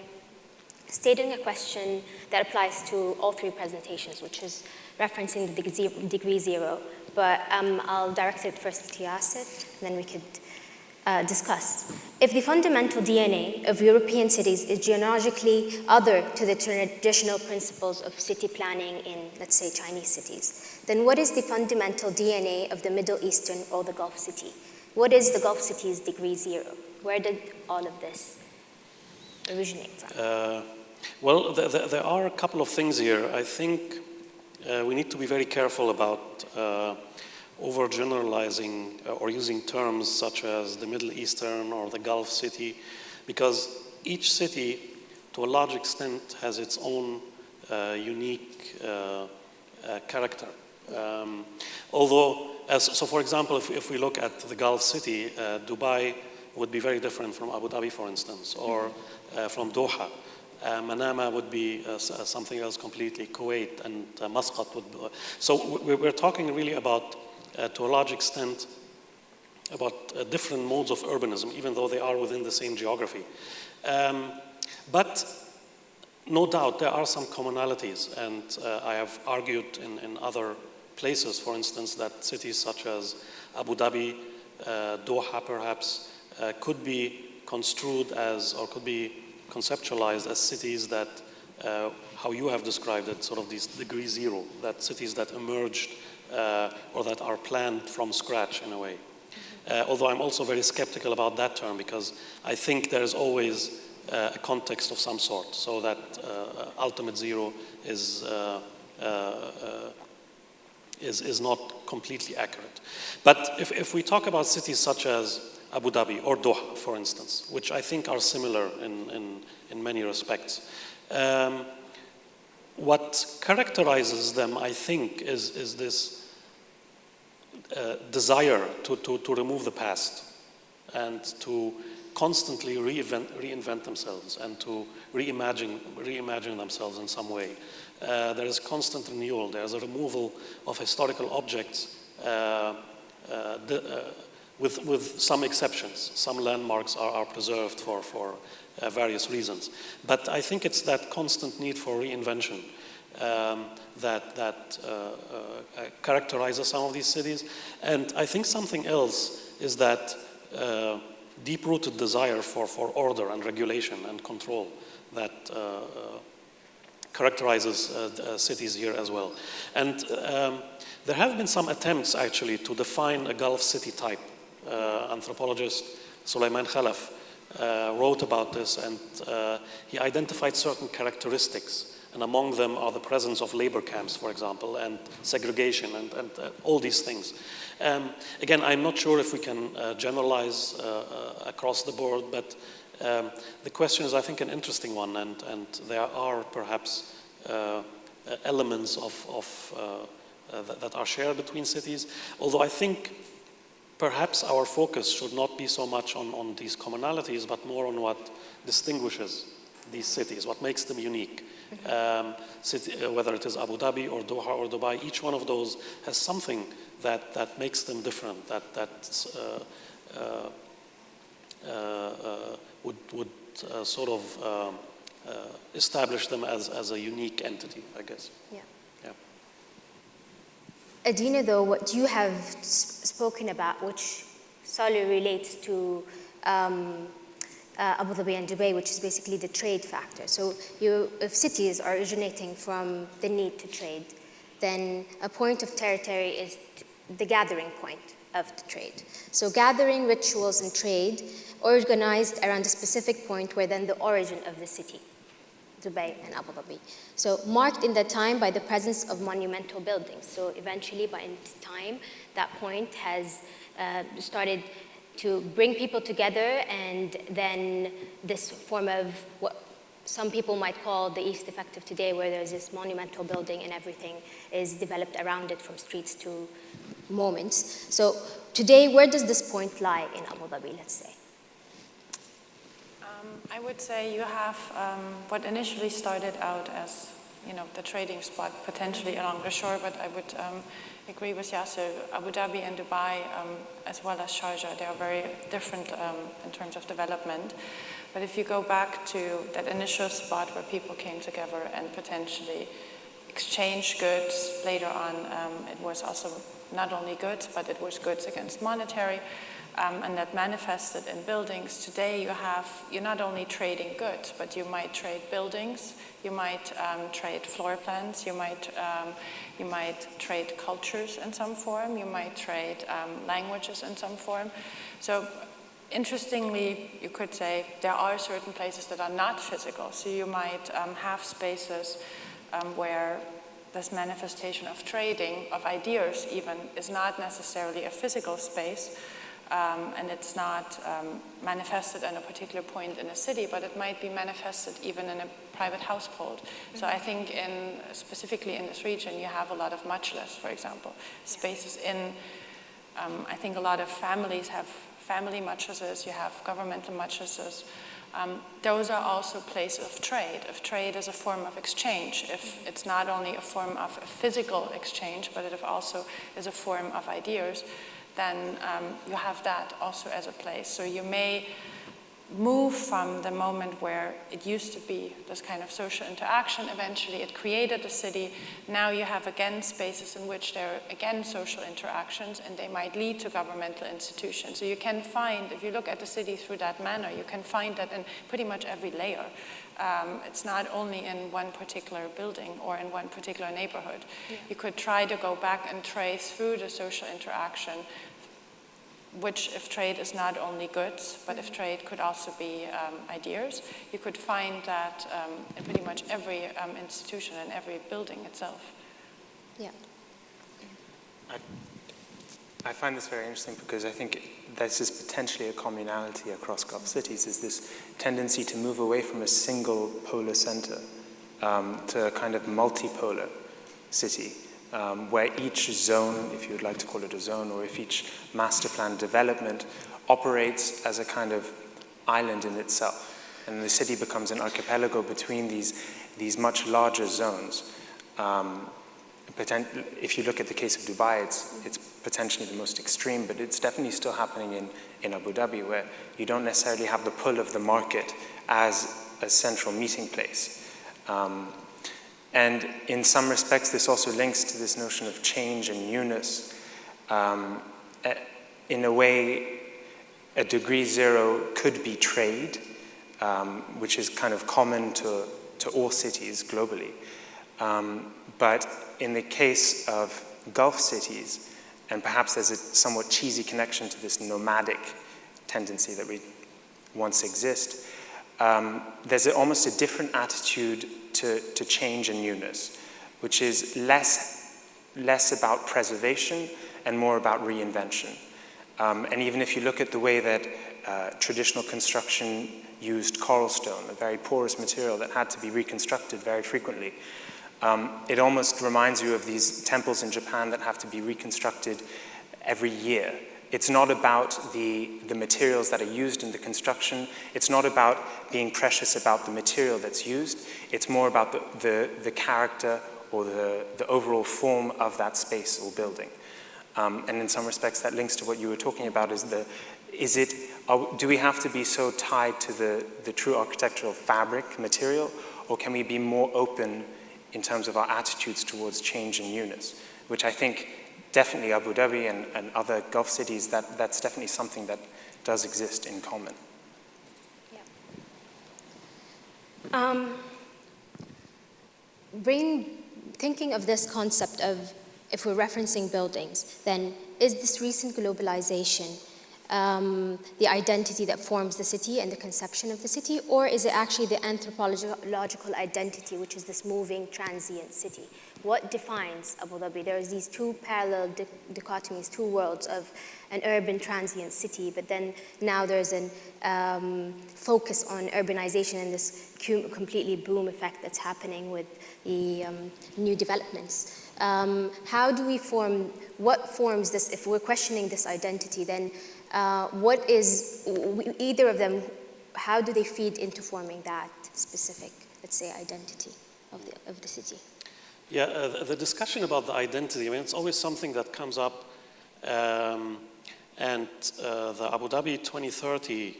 stating a question that applies to all 3 presentations, which is referencing the degree 0. But I'll direct it first to Yasir, then we could discuss. If the fundamental DNA of European cities is genealogically other to the traditional principles of city planning in, let's say, Chinese cities, then what is the fundamental DNA of the Middle Eastern or the Gulf city? What is the Gulf city's degree 0? Where did all of this originate from? Well, there are a couple of things here. I think we need to be very careful about overgeneralizing or using terms such as the Middle Eastern or the Gulf city, because each city, to a large extent, has its own unique character. Although, so for example, if we look at the Gulf city, Dubai would be very different from Abu Dhabi, for instance, or from Doha. Manama would be something else completely, Kuwait, and Muscat would be. So we're talking really about, to a large extent, about different modes of urbanism, even though they are within the same geography. But no doubt there are some commonalities, and I have argued in other places, for instance, that cities such as Abu Dhabi, Doha perhaps, could be construed as, or could be conceptualized as cities that, how you have described it, sort of these degree zero, that cities that emerged or that are planned from scratch in a way. Although I'm also very skeptical about that term, because I think there is always a context of some sort, so that ultimate zero is not completely accurate. But if we talk about cities such as Abu Dhabi or Doha, for instance, which I think are similar in many respects, what characterizes them, I think, is this desire to remove the past and to constantly reinvent themselves and to reimagine themselves in some way. There is constant renewal. There is a removal of historical objects with some exceptions. Some landmarks are preserved for various reasons. But I think it's that constant need for reinvention that characterizes some of these cities. And I think something else is that deep-rooted desire for order and regulation and control that characterizes cities here as well. And there have been some attempts, actually, to define a Gulf city type. Anthropologist Sulaiman Khalaf wrote about this, and he identified certain characteristics. And among them are the presence of labor camps, for example, and segregation, and all these things. Again, I'm not sure if we can generalize across the board, but the question is, I think, an interesting one, and there are perhaps elements that are shared between cities, although I think perhaps our focus should not be so much on these commonalities, but more on what distinguishes these cities, what makes them unique. Whether it is Abu Dhabi or Doha or Dubai, each one of those has something that makes them different, that would sort of establish them as a unique entity, I guess. Yeah. Yeah. Adina, though, what you have spoken about, which solely relates to Abu Dhabi and Dubai, which is basically the trade factor. So if cities are originating from the need to trade, then a point of territory is the gathering point of the trade. So gathering, rituals, and trade organized around a specific point where then the origin of the city, Dubai and Abu Dhabi. So marked in that time by the presence of monumental buildings. So eventually, by time, that point has started to bring people together, and then this form of what some people might call the East effect of today, where there's this monumental building and everything is developed around it, from streets to moments. So today, where does this point lie in Abu Dhabi, let's say? I would say you have what initially started out as, the trading spot potentially along the shore, but I would agree with Yasir. Abu Dhabi and Dubai, as well as Sharjah, they are very different in terms of development. But if you go back to that initial spot where people came together and potentially exchanged goods, later on it was also not only goods, but it was goods against monetary, and that manifested in buildings. Today you're not only trading goods, but you might trade buildings, you might trade floor plans, you might trade cultures in some form, you might trade languages in some form. So interestingly, you could say there are certain places that are not physical. So you might have spaces where this manifestation of trading, of ideas even, is not necessarily a physical space, and it's not manifested at a particular point in a city, but it might be manifested even in a private household. Mm-hmm. So I think specifically in this region, you have a lot of muchless, for example, spaces in, I think a lot of families have family muchlesses, you have governmental muchlesses. Those are also places of trade. If trade is a form of exchange, if it's not only a form of a physical exchange, but it also is a form of ideas, then you have that also as a place. So you may move from the moment where it used to be this kind of social interaction. Eventually it created a city. Now you have again spaces in which there are again social interactions, and they might lead to governmental institutions. So you can find, if you look at the city through that manner, you can find that in pretty much every layer. It's not only in one particular building or in one particular neighborhood. Yeah. You could try to go back and trace through the social interaction, which if trade is not only goods, but if trade could also be ideas, you could find that in pretty much every institution and every building itself. Yeah. I find this very interesting because I think this is potentially a communality across Gulf cities, is this tendency to move away from a single polar center to a kind of multipolar city. Where each zone, if you would like to call it a zone, or if each master plan development operates as a kind of island in itself. And the city becomes an archipelago between these much larger zones. If you look at the case of Dubai, it's potentially the most extreme, but it's definitely still happening in Abu Dhabi, where you don't necessarily have the pull of the market as a central meeting place. And in some respects, this also links to this notion of change and newness. In a way, a degree zero could be trade, which is kind of common to all cities globally. But in the case of Gulf cities, and perhaps there's a somewhat cheesy connection to this nomadic tendency that we once exist, there's almost a different attitude to change and newness, which is less about preservation and more about reinvention. And even if you look at the way that traditional construction used coral stone, a very porous material that had to be reconstructed very frequently, it almost reminds you of these temples in Japan that have to be reconstructed every year. It's not about the materials that are used in the construction. It's not about being precious about the material that's used. It's more about the character or the overall form of that space or building. And in some respects, that links to what you were talking about, do we have to be so tied to the true architectural fabric material, or can we be more open in terms of our attitudes towards change and newness, which I think definitely Abu Dhabi and other Gulf cities, that's definitely something that does exist in common. Yeah. Thinking of this concept of, if we're referencing buildings, then is this recent globalization the identity that forms the city and the conception of the city, or is it actually the anthropological identity, which is this moving, transient city? What defines Abu Dhabi? There's these two parallel dichotomies, two worlds of an urban transient city, but then now there's a focus on urbanization and this completely boom effect that's happening with the new developments. How do we what forms this, if we're questioning this identity, then what is, either of them, how do they feed into forming that specific, let's say, identity of the city? Yeah, the discussion about the identity, I mean, it's always something that comes up, and the Abu Dhabi 2030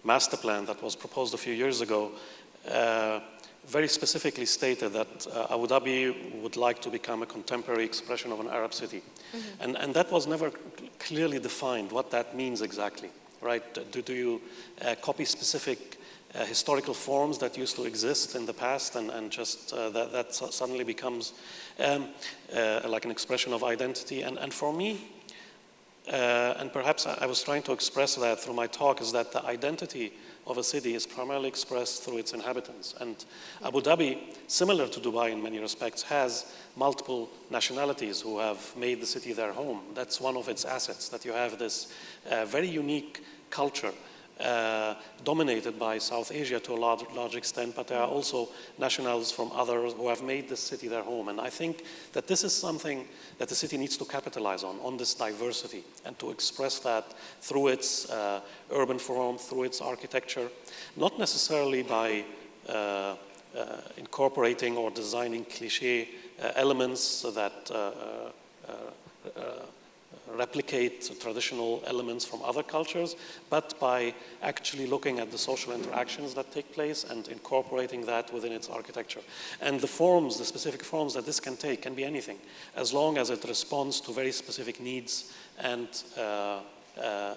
master plan that was proposed a few years ago very specifically stated that Abu Dhabi would like to become a contemporary expression of an Arab city. Mm-hmm. And that was never clearly defined, what that means exactly, right? Do you copy specific historical forms that used to exist in the past and just that suddenly becomes like an expression of identity? And for me, And perhaps I was trying to express that through my talk, is that the identity of a city is primarily expressed through its inhabitants. And Abu Dhabi, similar to Dubai in many respects, has multiple nationalities who have made the city their home. That's one of its assets, that you have this very unique culture dominated by South Asia to a large extent, but there are also nationals from others who have made this city their home. And I think that this is something that the city needs to capitalize on this diversity, and to express that through its urban form, through its architecture, not necessarily by incorporating or designing cliché elements that replicate traditional elements from other cultures, but by actually looking at the social interactions that take place and incorporating that within its architecture. And the forms, the specific forms that this can take, can be anything, as long as it responds to very specific needs and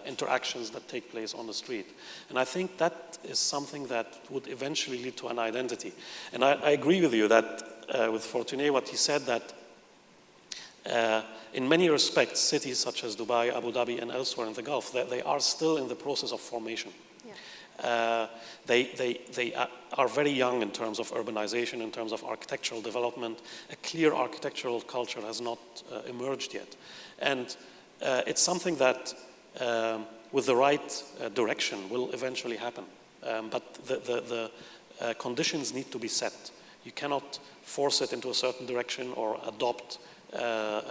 interactions that take place on the street. And I think that is something that would eventually lead to an identity. And I agree with you that, with Fortuné, what he said, that in many respects, cities such as Dubai, Abu Dhabi, and elsewhere in the Gulf, they are still in the process of formation. Yeah. They are very young in terms of urbanization, in terms of architectural development. A clear architectural culture has not emerged yet. And it's something that, with the right direction, will eventually happen. But the conditions need to be set. You cannot force it into a certain direction or adopt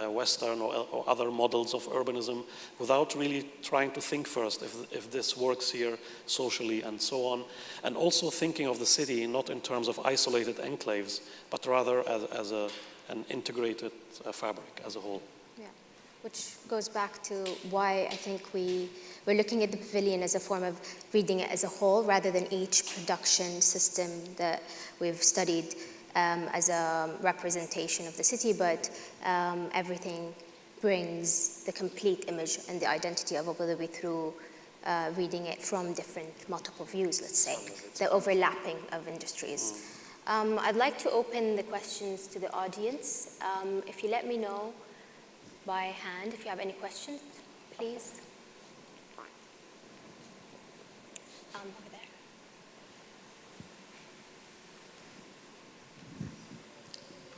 Western or other models of urbanism without really trying to think first if this works here socially and so on. And also thinking of the city not in terms of isolated enclaves, but rather as an integrated fabric as a whole. Yeah, which goes back to why I think we're looking at the pavilion as a form of reading it as a whole rather than each production system that we've studied as a representation of the city, but everything brings the complete image and the identity of Abu Dhabi through reading it from different multiple views, let's say, the overlapping of industries. I'd like to open the questions to the audience. If you let me know by hand if you have any questions, please. Over there.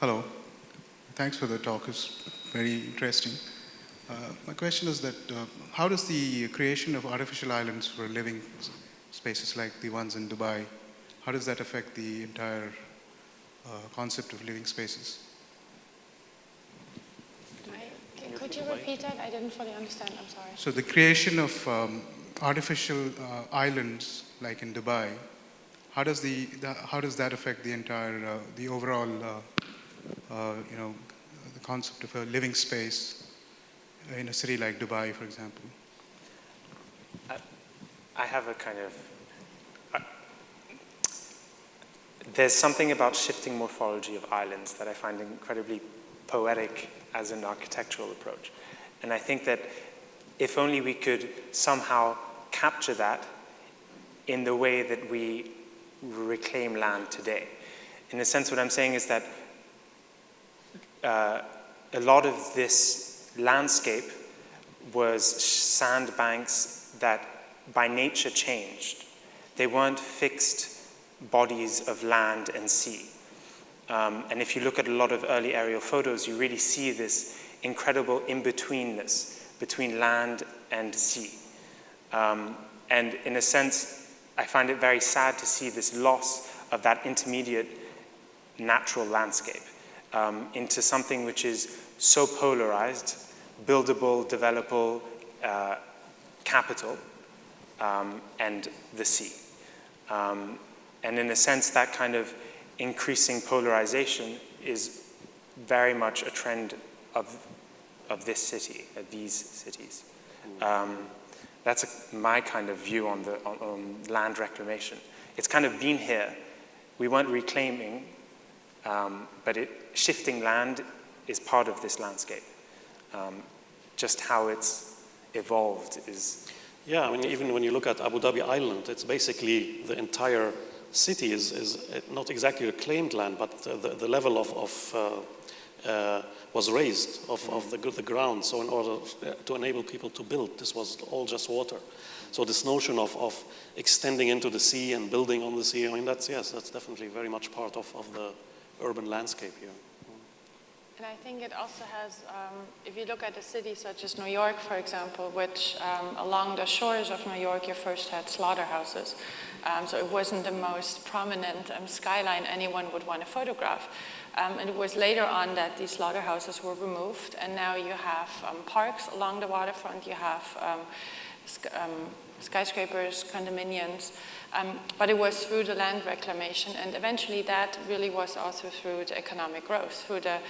Hello. Thanks for the talk. It's very interesting. My question is that how does the creation of artificial islands for living spaces like the ones in Dubai, how does that affect the entire concept of living spaces? Could you repeat that? I didn't fully understand. I'm sorry. So the creation of artificial islands like in Dubai, how does that affect the entire, the overall the concept of a living space in a city like Dubai, for example? I have a kind of... there's something about shifting morphology of islands that I find incredibly poetic as an architectural approach. And I think that if only we could somehow capture that in the way that we reclaim land today. In a sense, what I'm saying is that a lot of this landscape was sandbanks that by nature changed. They weren't fixed bodies of land and sea. And if you look at a lot of early aerial photos, you really see this incredible in-betweenness between land and sea. And in a sense, I find it very sad to see this loss of that intermediate natural landscape into something which is so polarized, buildable, developable, capital, and the sea. And in a sense, that kind of increasing polarization is very much a trend of this city, of these cities. That's my kind of view on land reclamation. It's kind of been here. We weren't reclaiming, but shifting land is part of this landscape. Just how it's evolved is... Yeah, I mean, even when you look at Abu Dhabi Island, it's basically the entire city is not exactly reclaimed land, but the level of was raised of the ground. So in order to enable people to build, this was all just water. So this notion of extending into the sea and building on the sea, I mean, that's definitely very much part of the urban landscape here. And I think it also has, if you look at a city such as New York, for example, which along the shores of New York, you first had slaughterhouses. So it wasn't the most prominent skyline anyone would want to photograph. And it was later on that these slaughterhouses were removed, and now you have parks along the waterfront, you have skyscrapers, condominiums, but it was through the land reclamation, and eventually that really was also through the economic growth, through the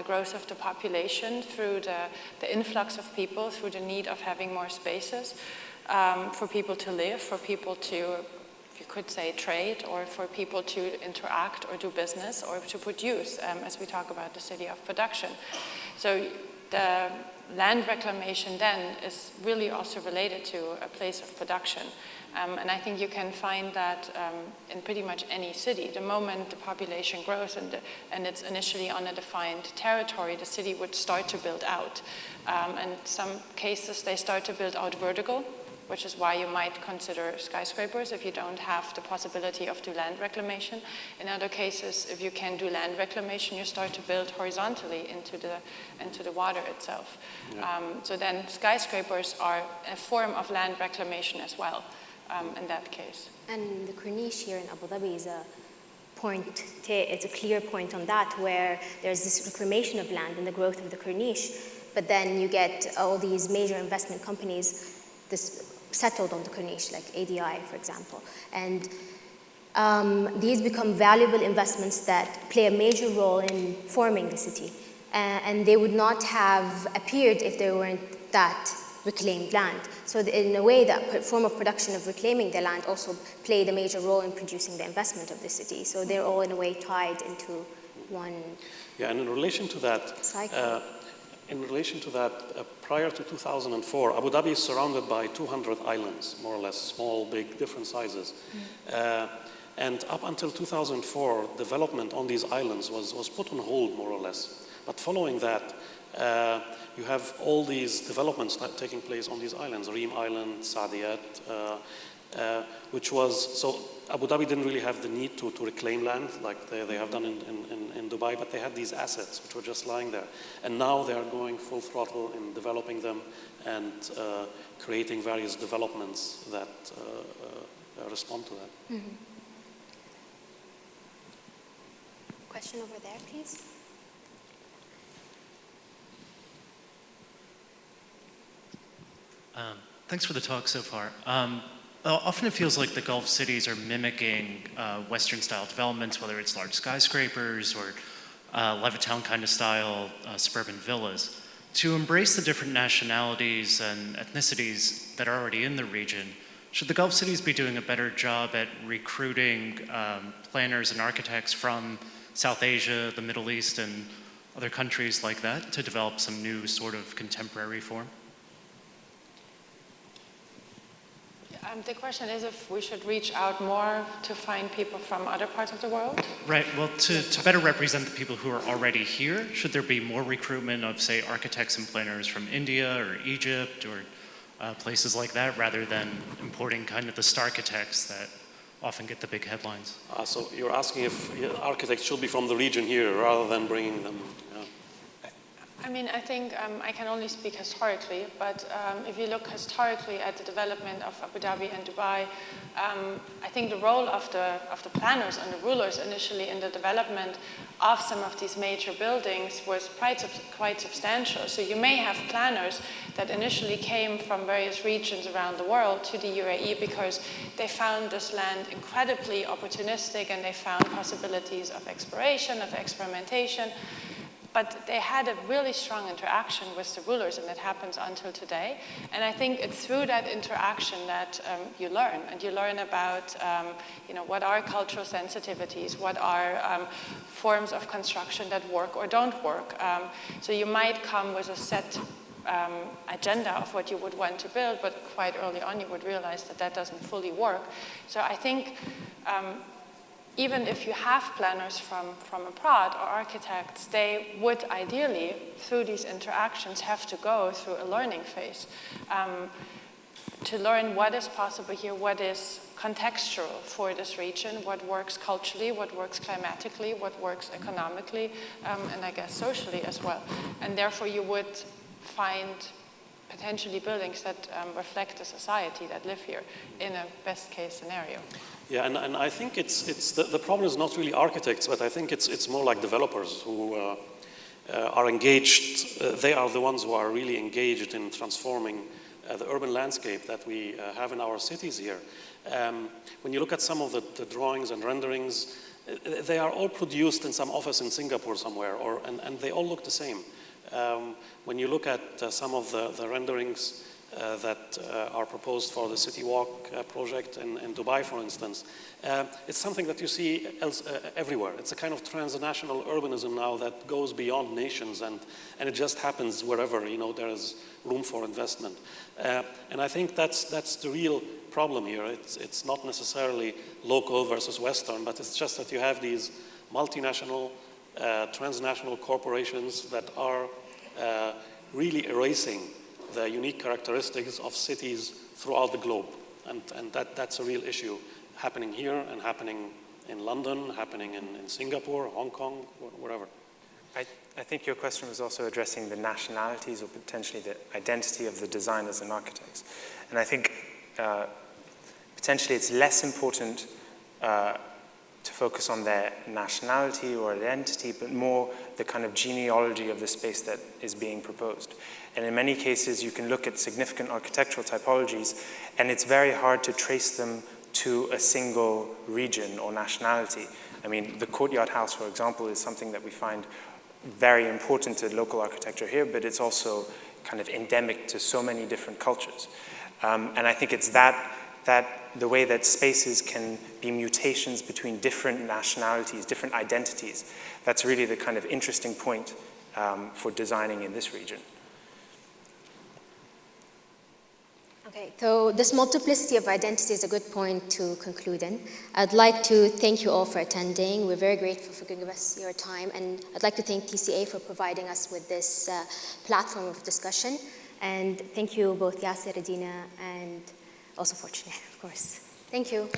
growth of the population, through the influx of people, through the need of having more spaces for people to live, for people to, if you could say, trade, or for people to interact or do business or to produce, as we talk about the city of production. So the land reclamation then is really also related to a place of production. And I think you can find that in pretty much any city. The moment the population grows and it's initially on a defined territory, the city would start to build out. And some cases, they start to build out vertical, which is why you might consider skyscrapers if you don't have the possibility of do land reclamation. In other cases, if you can do land reclamation, you start to build horizontally into the water itself. Yeah. So then skyscrapers are a form of land reclamation as well, in that case. And the Corniche here in Abu Dhabi is a point, it's a clear point on that, where there's this reclamation of land and the growth of the Corniche, but then you get all these major investment companies settled on the Corniche, like ADI, for example. And these become valuable investments that play a major role in forming the city. And they would not have appeared if there weren't that reclaimed land. So in a way, that form of production of reclaiming the land also played a major role in producing the investment of the city. So they're all in a way tied into one. Yeah, and in relation to that, cycle. Prior to 2004, Abu Dhabi is surrounded by 200 islands, more or less, small, big, different sizes. And up until 2004, development on these islands was put on hold, more or less. But following that, you have all these developments taking place on these islands, Reem Island, Saadiyat, which was, so Abu Dhabi didn't really have the need to reclaim land like they have done in Dubai, but they had these assets which were just lying there. And now they are going full throttle in developing them and creating various developments that respond to that. Mm-hmm. Question over there, please. Thanks for the talk so far. Often it feels like the Gulf cities are mimicking Western-style developments, whether it's large skyscrapers or Levittown kind of style suburban villas. To embrace the different nationalities and ethnicities that are already in the region, should the Gulf cities be doing a better job at recruiting planners and architects from South Asia, the Middle East, and other countries like that to develop some new sort of contemporary form? The question is if we should reach out more to find people from other parts of the world? Right. Well, to better represent the people who are already here, should there be more recruitment of, say, architects and planners from India or Egypt or places like that, rather than importing kind of the star-architects that often get the big headlines? So you're asking if architects should be from the region here rather than bringing them. I mean, I think I can only speak historically, but if you look historically at the development of Abu Dhabi and Dubai, I think the role of the planners and the rulers initially in the development of some of these major buildings was quite substantial. So you may have planners that initially came from various regions around the world to the UAE because they found this land incredibly opportunistic and they found possibilities of exploration, of experimentation. But they had a really strong interaction with the rulers, and it happens until today. And I think it's through that interaction that you learn, and you learn about, what are cultural sensitivities, what are forms of construction that work or don't work. So you might come with a set agenda of what you would want to build, but quite early on you would realize that that doesn't fully work. So I think even if you have planners from abroad or architects, they would ideally, through these interactions, have to go through a learning phase to learn what is possible here, what is contextual for this region, what works culturally, what works climatically, what works economically, and I guess socially as well. And therefore you would find potentially buildings that reflect the society that live here in a best case scenario. Yeah, and I think the problem is not really architects, but I think it's more like developers who are engaged. They are the ones who are really engaged in transforming the urban landscape that we have in our cities here. When you look at some of the drawings and renderings, they are all produced in some office in Singapore somewhere, and they all look the same. When you look at some of the renderings that are proposed for the City Walk project in Dubai, for instance, it's something that you see everywhere. It's a kind of transnational urbanism now that goes beyond nations, and it just happens wherever there is room for investment. And I think that's the real problem here. It's not necessarily local versus Western, but it's just that you have these multinational, transnational corporations that are really erasing the unique characteristics of cities throughout the globe. And that's a real issue happening here and happening in London, happening in Singapore, Hong Kong, wherever. I think your question was also addressing the nationalities or potentially the identity of the designers and architects. And I think potentially it's less important to focus on their nationality or identity, but more the kind of genealogy of the space that is being proposed. And in many cases, you can look at significant architectural typologies, and it's very hard to trace them to a single region or nationality. I mean, the Courtyard House, for example, is something that we find very important to local architecture here, but it's also kind of endemic to so many different cultures. And I think it's that the way that spaces can be mutations between different nationalities, different identities, that's really the kind of interesting point for designing in this region. Okay, so this multiplicity of identity is a good point to conclude in. I'd like to thank you all for attending. We're very grateful for giving us your time, and I'd like to thank TCA for providing us with this platform of discussion. And thank you both Yasir, Adina, and also Fortunate, of course. Thank you.